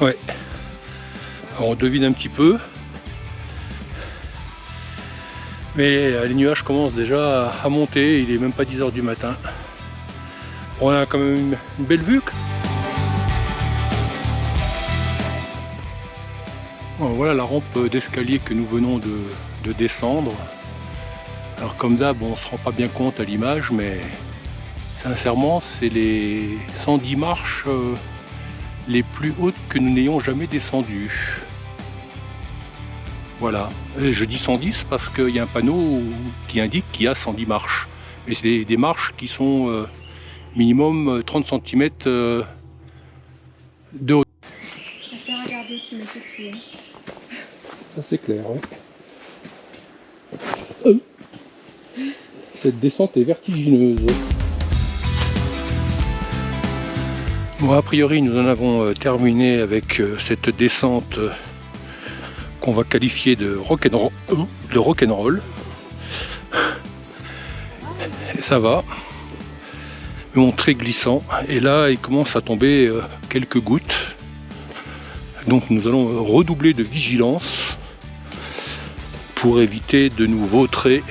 Ouais. Alors on devine un petit peu. Mais les nuages commencent déjà à monter, il est même pas 10 h du matin. On a quand même une belle vue. Bon, voilà la rampe d'escalier que nous venons de descendre. Alors comme d'hab, on ne se rend pas bien compte à l'image, mais sincèrement, c'est les 110 marches les plus hautes que nous n'ayons jamais descendues. Voilà, et je dis 110 parce qu'il y a un panneau qui indique qu'il y a 110 marches. Mais c'est des marches qui sont minimum 30 cm de haut. Je vais regarder, tu mets tes pieds. Ça c'est clair, ouais. Cette descente est vertigineuse. Bon, a priori, nous en avons terminé avec cette descente qu'on va qualifier de rock'n'roll. Et ça va, mais bon, très glissant. Et là, il commence à tomber quelques gouttes. Donc nous allons redoubler de vigilance pour éviter de nous vautrer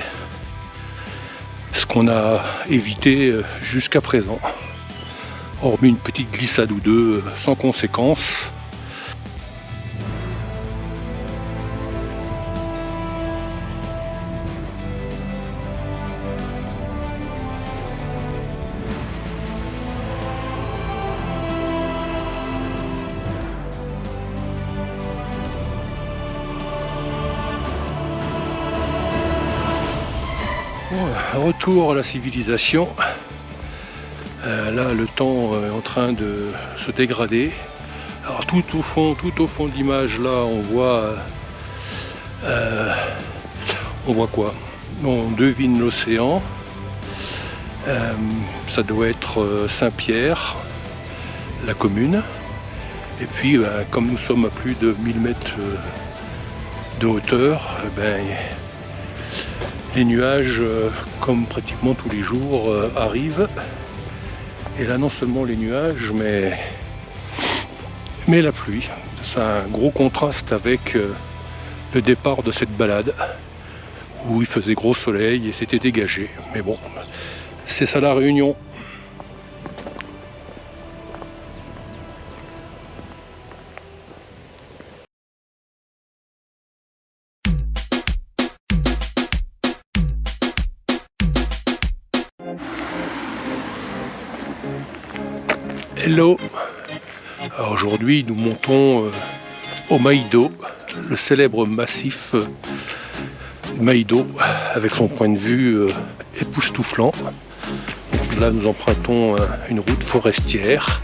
ce qu'on a évité jusqu'à présent. Hormis une petite glissade ou deux sans conséquence. Retour à la civilisation. Là, le temps est en train de se dégrader. Alors tout au fond de l'image, là, on voit quoi? On devine l'océan. Ça doit être Saint-Pierre, la commune. Et puis, comme nous sommes à plus de 1000 mètres de hauteur, les nuages, comme pratiquement tous les jours, arrivent. Et là, non seulement les nuages, mais la pluie. C'est un gros contraste avec le départ de cette balade, où il faisait gros soleil et c'était dégagé. Mais bon, c'est ça la Réunion. Hello. Alors aujourd'hui nous montons au Maïdo, le célèbre massif Maïdo avec son point de vue époustouflant. Là nous empruntons une route forestière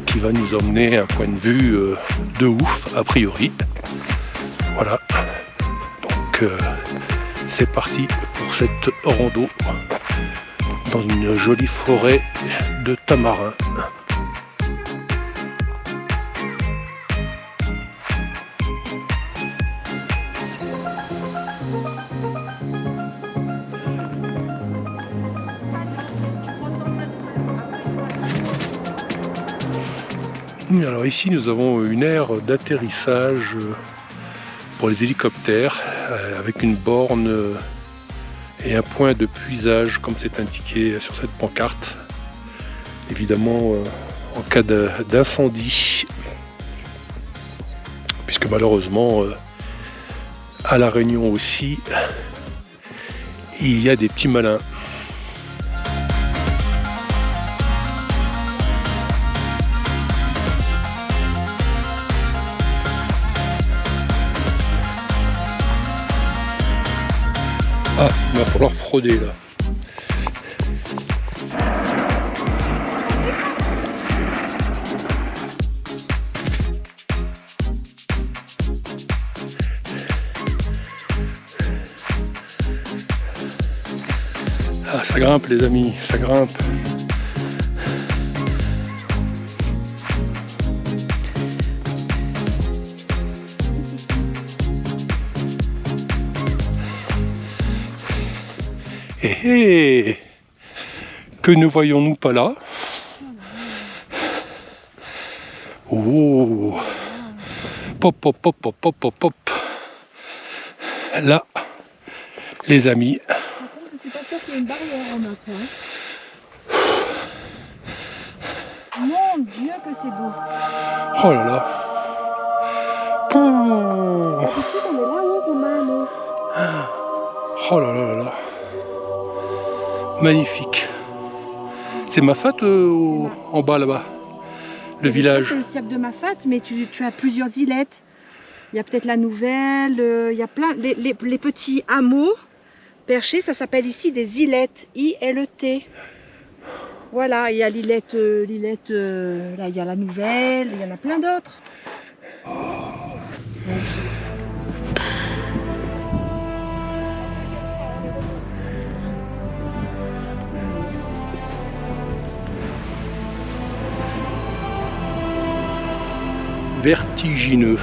qui va nous emmener à un point de vue de ouf a priori. Voilà, donc c'est parti pour cette rando dans une jolie forêt de tamarin. Alors ici nous avons une aire d'atterrissage pour les hélicoptères avec une borne et un point de puisage comme c'est indiqué sur cette pancarte. Évidemment en cas d'incendie, puisque malheureusement à La Réunion aussi il y a des petits malins. Ah, il va falloir frauder là. Ah, ça grimpe les amis, ça grimpe. Et que ne voyons-nous pas là? Oh, pop, pop, pop, pop, pop, pop, pop. Là, les amis. Par contre, je suis pas sûre qu'il y ait une barrière en notre. Mon Dieu, que c'est beau. Oh là là. Oh, D'habitude, on est là-haut, Romain, nous. oh là là là là. Magnifique. C'est Mafat en bas là-bas, le village. C'est le cirque de Mafat, mais tu as plusieurs îlettes. Il y a peut-être la Nouvelle, il y a plein. Les petits hameaux perchés, ça s'appelle ici des îlettes, I-L-E-T. Voilà, il y a l'îlette, là il y a la Nouvelle, il y en a plein d'autres. vertigineux.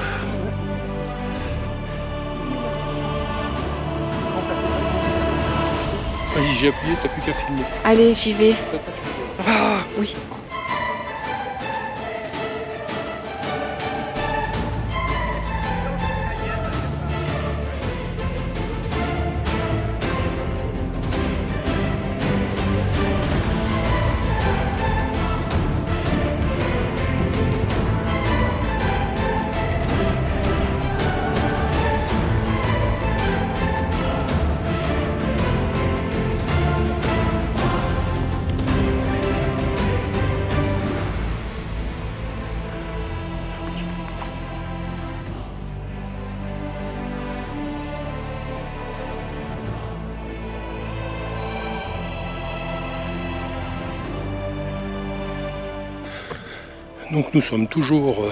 Vas-y, j'ai appuyé, t'as plus qu'à filmer. Allez, j'y vais. Ah, oui. Donc nous sommes toujours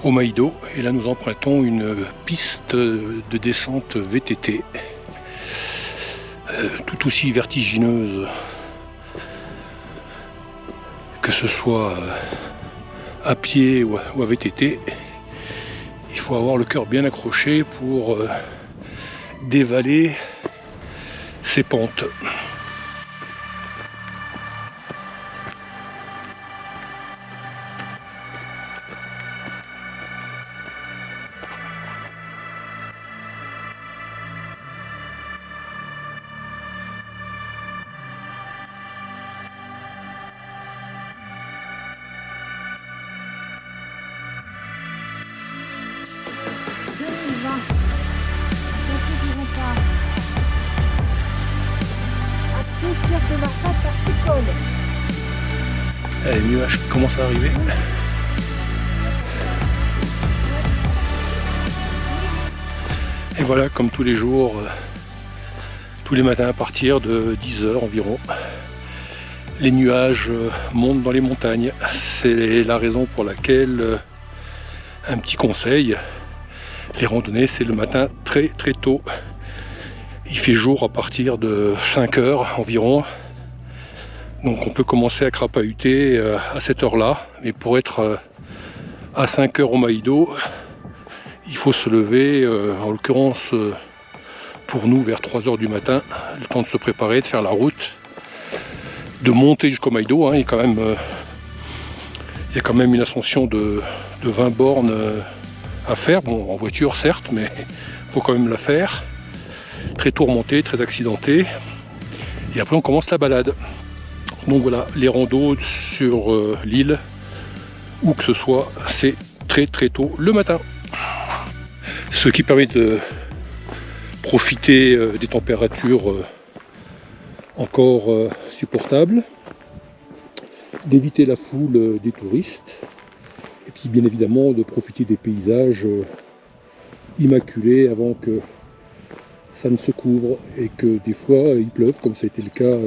au Maïdo et là nous empruntons une piste de descente VTT tout aussi vertigineuse que ce soit à pied ou à VTT. Il faut avoir le cœur bien accroché pour dévaler ces pentes. Les nuages commencent à arriver. Et voilà, comme tous les jours, tous les matins à partir de 10 h environ, les nuages montent dans les montagnes. C'est la raison pour laquelle, un petit conseil, les randonnées c'est le matin très très tôt. Il fait jour à partir de 5 h environ. Donc on peut commencer à crapahuter à cette heure-là, mais pour être à 5 h au Maïdo, il faut se lever, en l'occurrence pour nous vers 3 h du matin, le temps de se préparer, de faire la route, de monter jusqu'au Maïdo. Hein. Il y a quand même une ascension de 20 bornes à faire, bon en voiture certes, mais il faut quand même la faire. Très tourmenté, très accidenté, et après on commence la balade. Donc voilà, les randos sur l'île, où que ce soit, c'est très très tôt le matin. Ce qui permet de profiter des températures encore supportables, d'éviter la foule des touristes, et puis bien évidemment de profiter des paysages immaculés avant que ça ne se couvre et que des fois il pleuve, comme ça a été le cas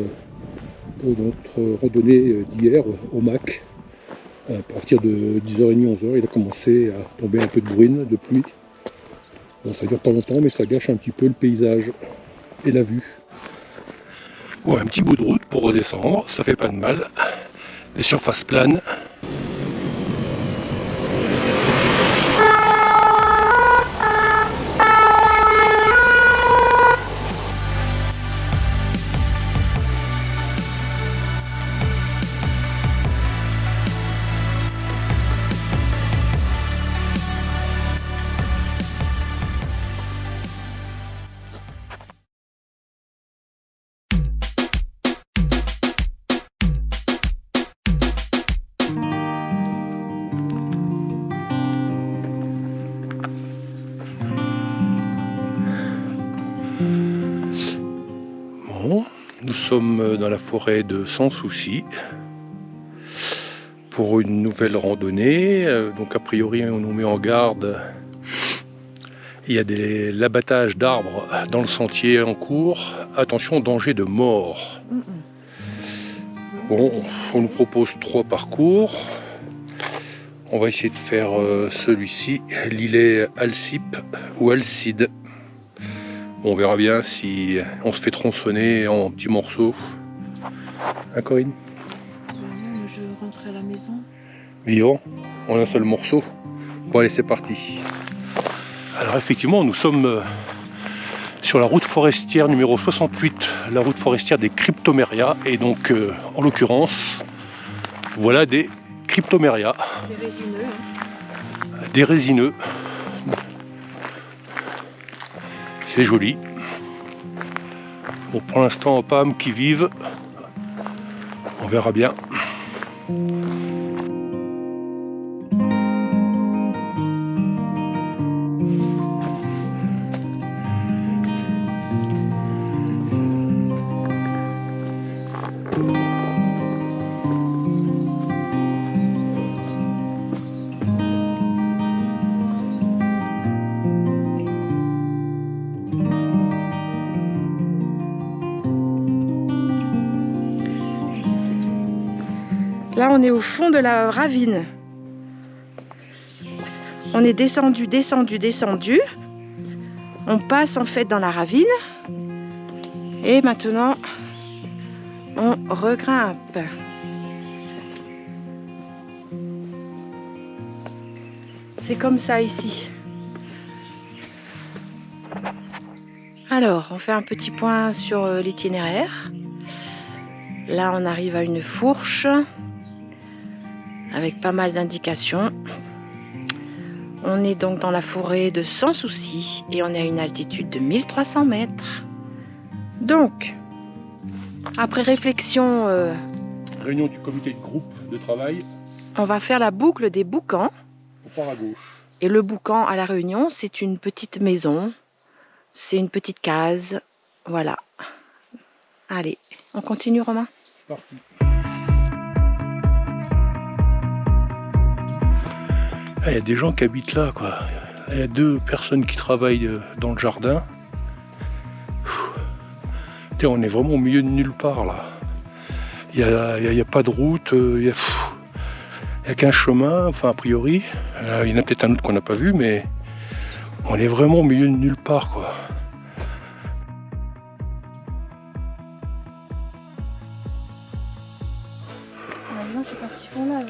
pour notre randonnée d'hier au Mac. À partir de 10h30, 11h, il a commencé à tomber un peu de bruine, de pluie. Bon, ça dure pas longtemps, mais ça gâche un petit peu le paysage et la vue. Bon, un petit bout de route pour redescendre, ça fait pas de mal. Les surfaces planes. Nous sommes dans la forêt de Sans Souci pour une nouvelle randonnée. Donc a priori on nous met en garde. Il y a l'abattage d'arbres dans le sentier en cours. Attention, danger de mort. Bon, on nous propose 3 parcours. On va essayer de faire celui-ci, l'îlet Alcip ou Alcide. On verra bien si on se fait tronçonner en petits morceaux. Hein, Corinne ? Je rentrais à la maison. vivant en un seul morceau. Bon allez, c'est parti. Alors effectivement, nous sommes sur la route forestière numéro 68, la route forestière des Cryptomérias, et donc en l'occurrence, voilà des Cryptomérias. Des résineux. Des résineux. C'est joli. Bon, pour l'instant, pas âme qui vive. On verra bien. Là, on est au fond de la ravine. On est descendu, descendu, descendu. On passe en fait dans la ravine. Et maintenant, on regrimpe. C'est comme ça ici. Alors, on fait un petit point sur l'itinéraire. Là, on arrive à une fourche avec pas mal d'indications. On est donc dans la forêt de Sans Souci et on est à une altitude de 1300 mètres. Donc, après réflexion, Réunion du comité de groupe de travail. on va faire la boucle des boucans. On part à gauche. Et le boucan à la Réunion, c'est une petite maison. C'est une petite case. Voilà. Allez, on continue, Romain? C'est parti. Il y a des gens qui habitent là, quoi. Il y a 2 personnes qui travaillent dans le jardin. Putain, on est vraiment au milieu de nulle part là. Il n'y a pas de route, il n'y a qu'un chemin, enfin a priori. Il y en a peut-être un autre qu'on n'a pas vu, mais on est vraiment au milieu de nulle part, quoi. Maintenant, je sais pas ce qu'ils font là.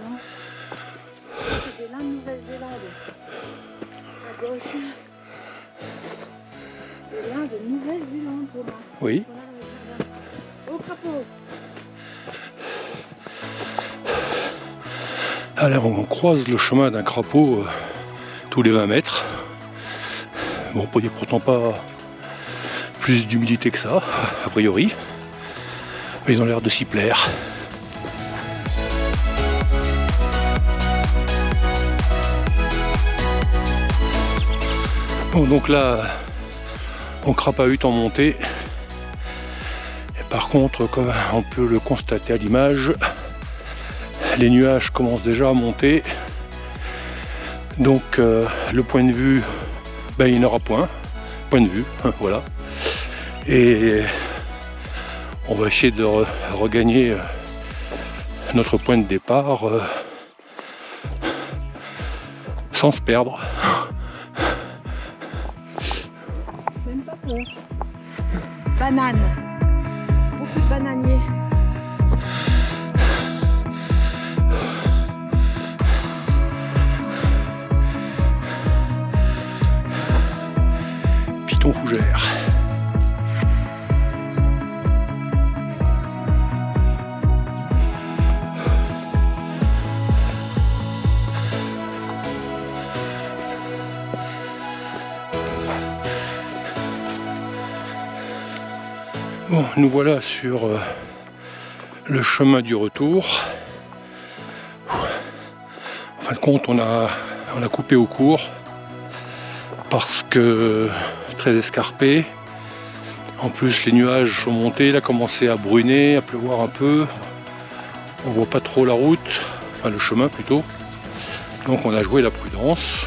C'est de la Nouvelle-Zélande. À gauche. De l'Inde de Nouvelle-Zélande, Romain. Oui. Au crapaud. Alors on croise le chemin d'un crapaud tous les 20 mètres. Bon, il n'y a pourtant pas plus d'humidité que ça, a priori. Mais ils ont l'air de s'y plaire. Bon, donc là, on crapahute en montée. Et par contre, comme on peut le constater à l'image, les nuages commencent déjà à monter. Donc le point de vue, ben, il n'y en aura point. Point de vue, voilà. Et on va essayer de regagner notre point de départ sans se perdre. Même pas peur. Banane. Beaucoup de bananiers. Piton fougère. Bon, nous voilà sur le chemin du retour. En fin de compte, on a coupé au court parce que très escarpé. En plus, les nuages sont montés, il a commencé à bruner, à pleuvoir un peu. On voit pas trop la route, enfin le chemin plutôt. Donc on a joué la prudence.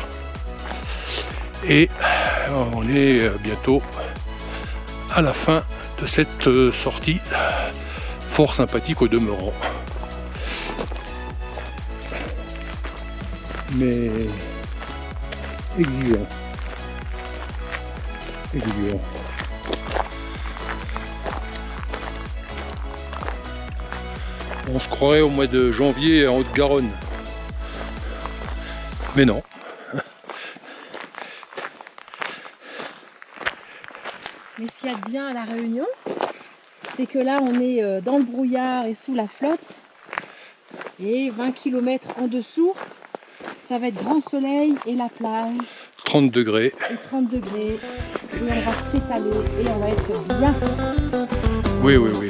Et on est bientôt à la fin de cette sortie fort sympathique au demeurant. Mais exigeant. Exigeant. On se croirait au mois de janvier en Haute-Garonne. Mais non. Mais s'il y a de bien à La Réunion, c'est que là on est dans le brouillard et sous la flotte. Et 20 km en dessous, ça va être grand soleil et la plage. 30 degrés. Et 30 degrés. Et on va s'étaler et on va être bien. Oui, oui, oui.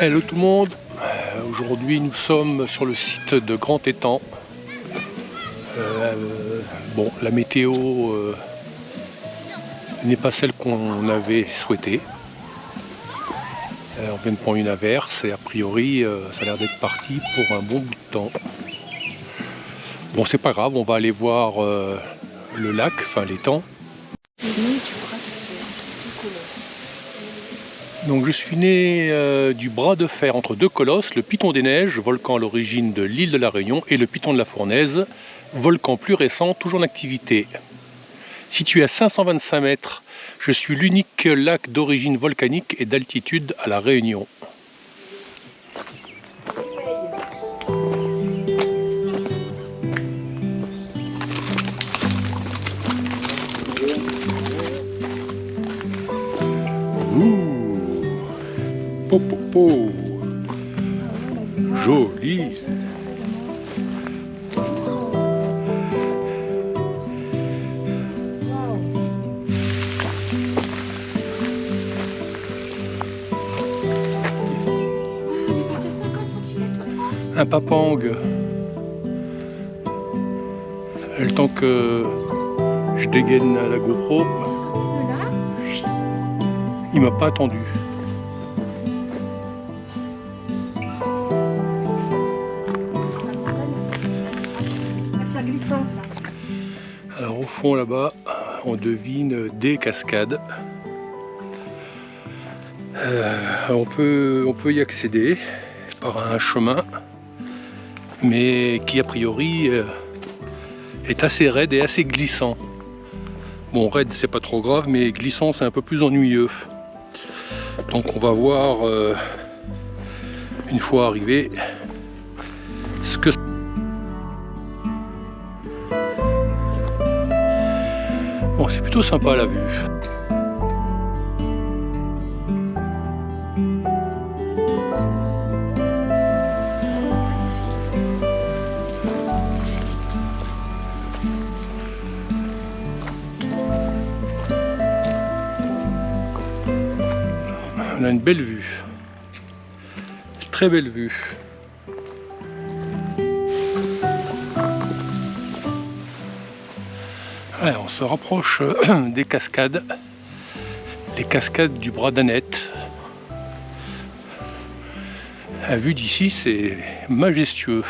Hello tout le monde, aujourd'hui nous sommes sur le site de Grand Étang. Bon, la météo n'est pas celle qu'on avait souhaité. On vient de prendre une averse et a priori ça a l'air d'être parti pour un bon bout de temps. Bon, c'est pas grave, on va aller voir le lac, enfin l'étang. Donc je suis né du bras de fer entre deux colosses, le Piton des Neiges, volcan à l'origine de l'île de la Réunion, et le Piton de la Fournaise, volcan plus récent, toujours en activité. Situé à 525 mètres, je suis l'unique lac d'origine volcanique et d'altitude à la Réunion. Popopo, joli. Un papang. Le temps que je dégaine la GoPro, il m'a pas attendu. Alors au fond là-bas, on devine des cascades. On peut y accéder par un chemin, mais qui a priori est assez raide et assez glissant. Bon, raide c'est pas trop grave, mais glissant c'est un peu plus ennuyeux. Donc on va voir une fois arrivé ce que bon, c'est plutôt sympa la vue. On a une belle vue, très belle vue. Ouais, on se rapproche des cascades, les cascades du Bras d'Annette. La vue d'ici, c'est majestueux.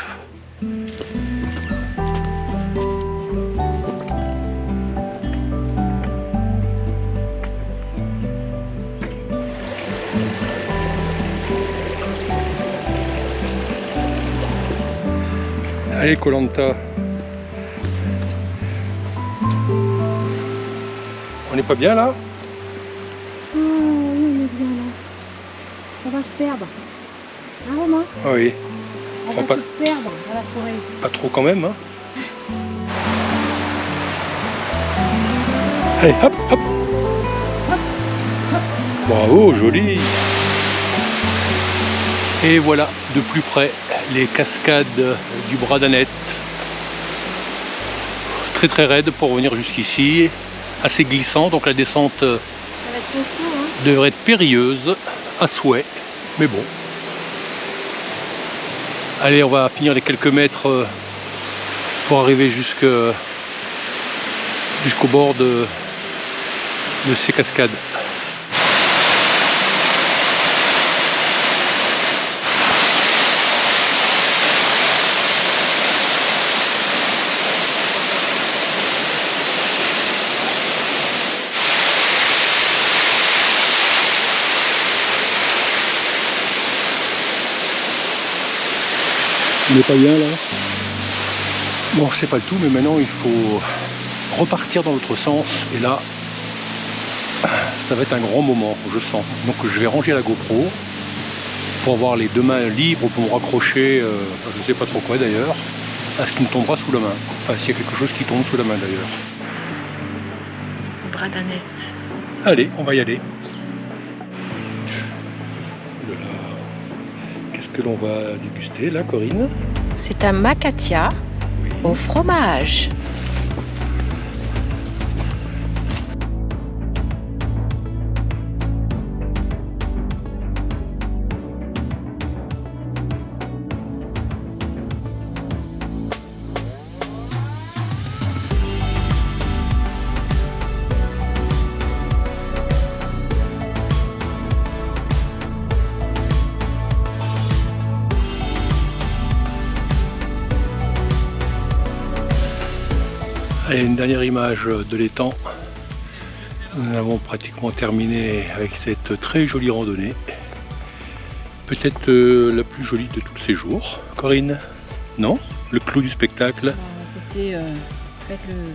Allez, Koh-Lanta. On n'est pas bien là? Oh oui, on est bien là. On va se perdre. Hein, Romain? Ah oui. On Enfin, va se perdre dans la forêt. Pas trop quand même, hein. Allez, hop, hop. Bravo, joli. Et voilà, de plus près, les cascades du Bras d'Annette. Très très raide pour venir jusqu'ici. Assez glissant, donc la descente Ça va être costaud, hein? devrait être périlleuse, à souhait, mais bon. Allez, on va finir les quelques mètres pour arriver jusqu'au bord de ces cascades. On n'est pas bien là. Bon, c'est pas le tout, mais maintenant il faut repartir dans l'autre sens. Et là, ça va être un grand moment, je sens. Donc je vais ranger la GoPro pour avoir les deux mains libres pour me raccrocher, je ne sais pas trop quoi d'ailleurs, à ce qui me tombera sous la main. Enfin, s'il y a quelque chose qui tombe sous la main d'ailleurs. Bras d'Annette. Allez, on va y aller. Voilà. Qu'est-ce que l'on va déguster là, Corinne? C'est un macatia au fromage. Allez, une dernière image de l'étang. Nous avons pratiquement terminé avec cette très jolie randonnée. Peut-être la plus jolie de tous ces jours. Corinne? Non? Le clou du spectacle? C'était en fait le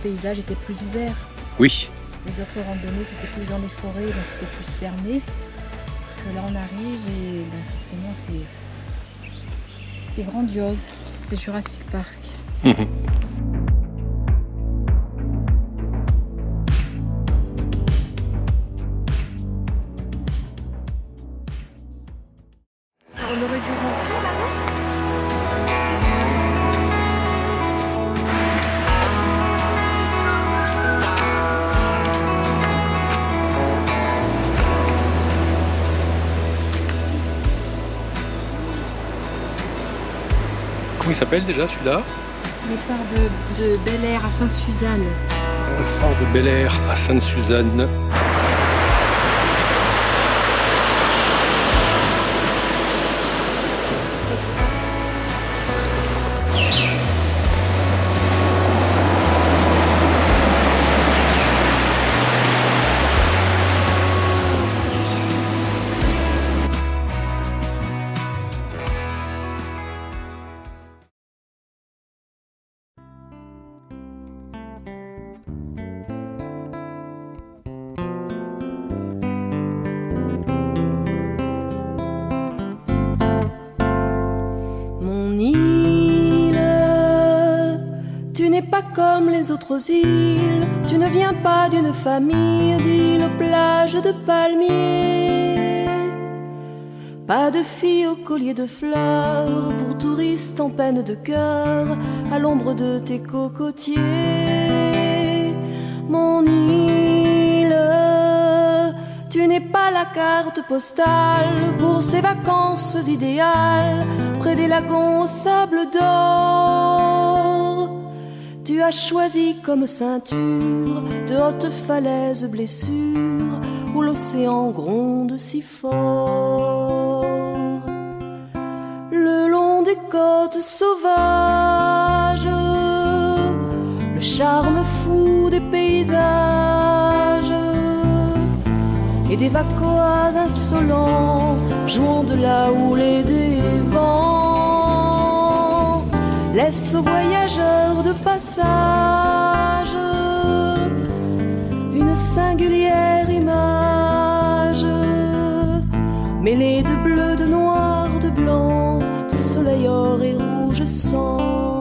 paysage était plus ouvert. Oui. Les autres randonnées c'était plus dans les forêts, donc c'était plus fermé. Que là on arrive et ben, forcément c'est grandiose. C'est Jurassic Park. On aurait dû rentrer là. Comment il s'appelle déjà celui-là? Le phare de Bel-Air à Sainte-Suzanne. Le phare de Bel-Air à Sainte-Suzanne. Pas comme les autres îles, tu ne viens pas d'une famille d'îles plages de palmiers. Pas de filles au collier de fleurs, pour touristes en peine de cœur, à l'ombre de tes cocotiers. Mon île, tu n'es pas la carte postale pour ces vacances idéales, près des lagons au sable d'or. Tu as choisi comme ceinture de hautes falaises blessures où l'océan gronde si fort. Le long des côtes sauvages, le charme fou des paysages et des vacoas insolents jouant de la houle et des vents. Laisse aux voyageurs de passage une singulière image, mêlée de bleu, de noir, de blanc, de soleil or et rouge sang.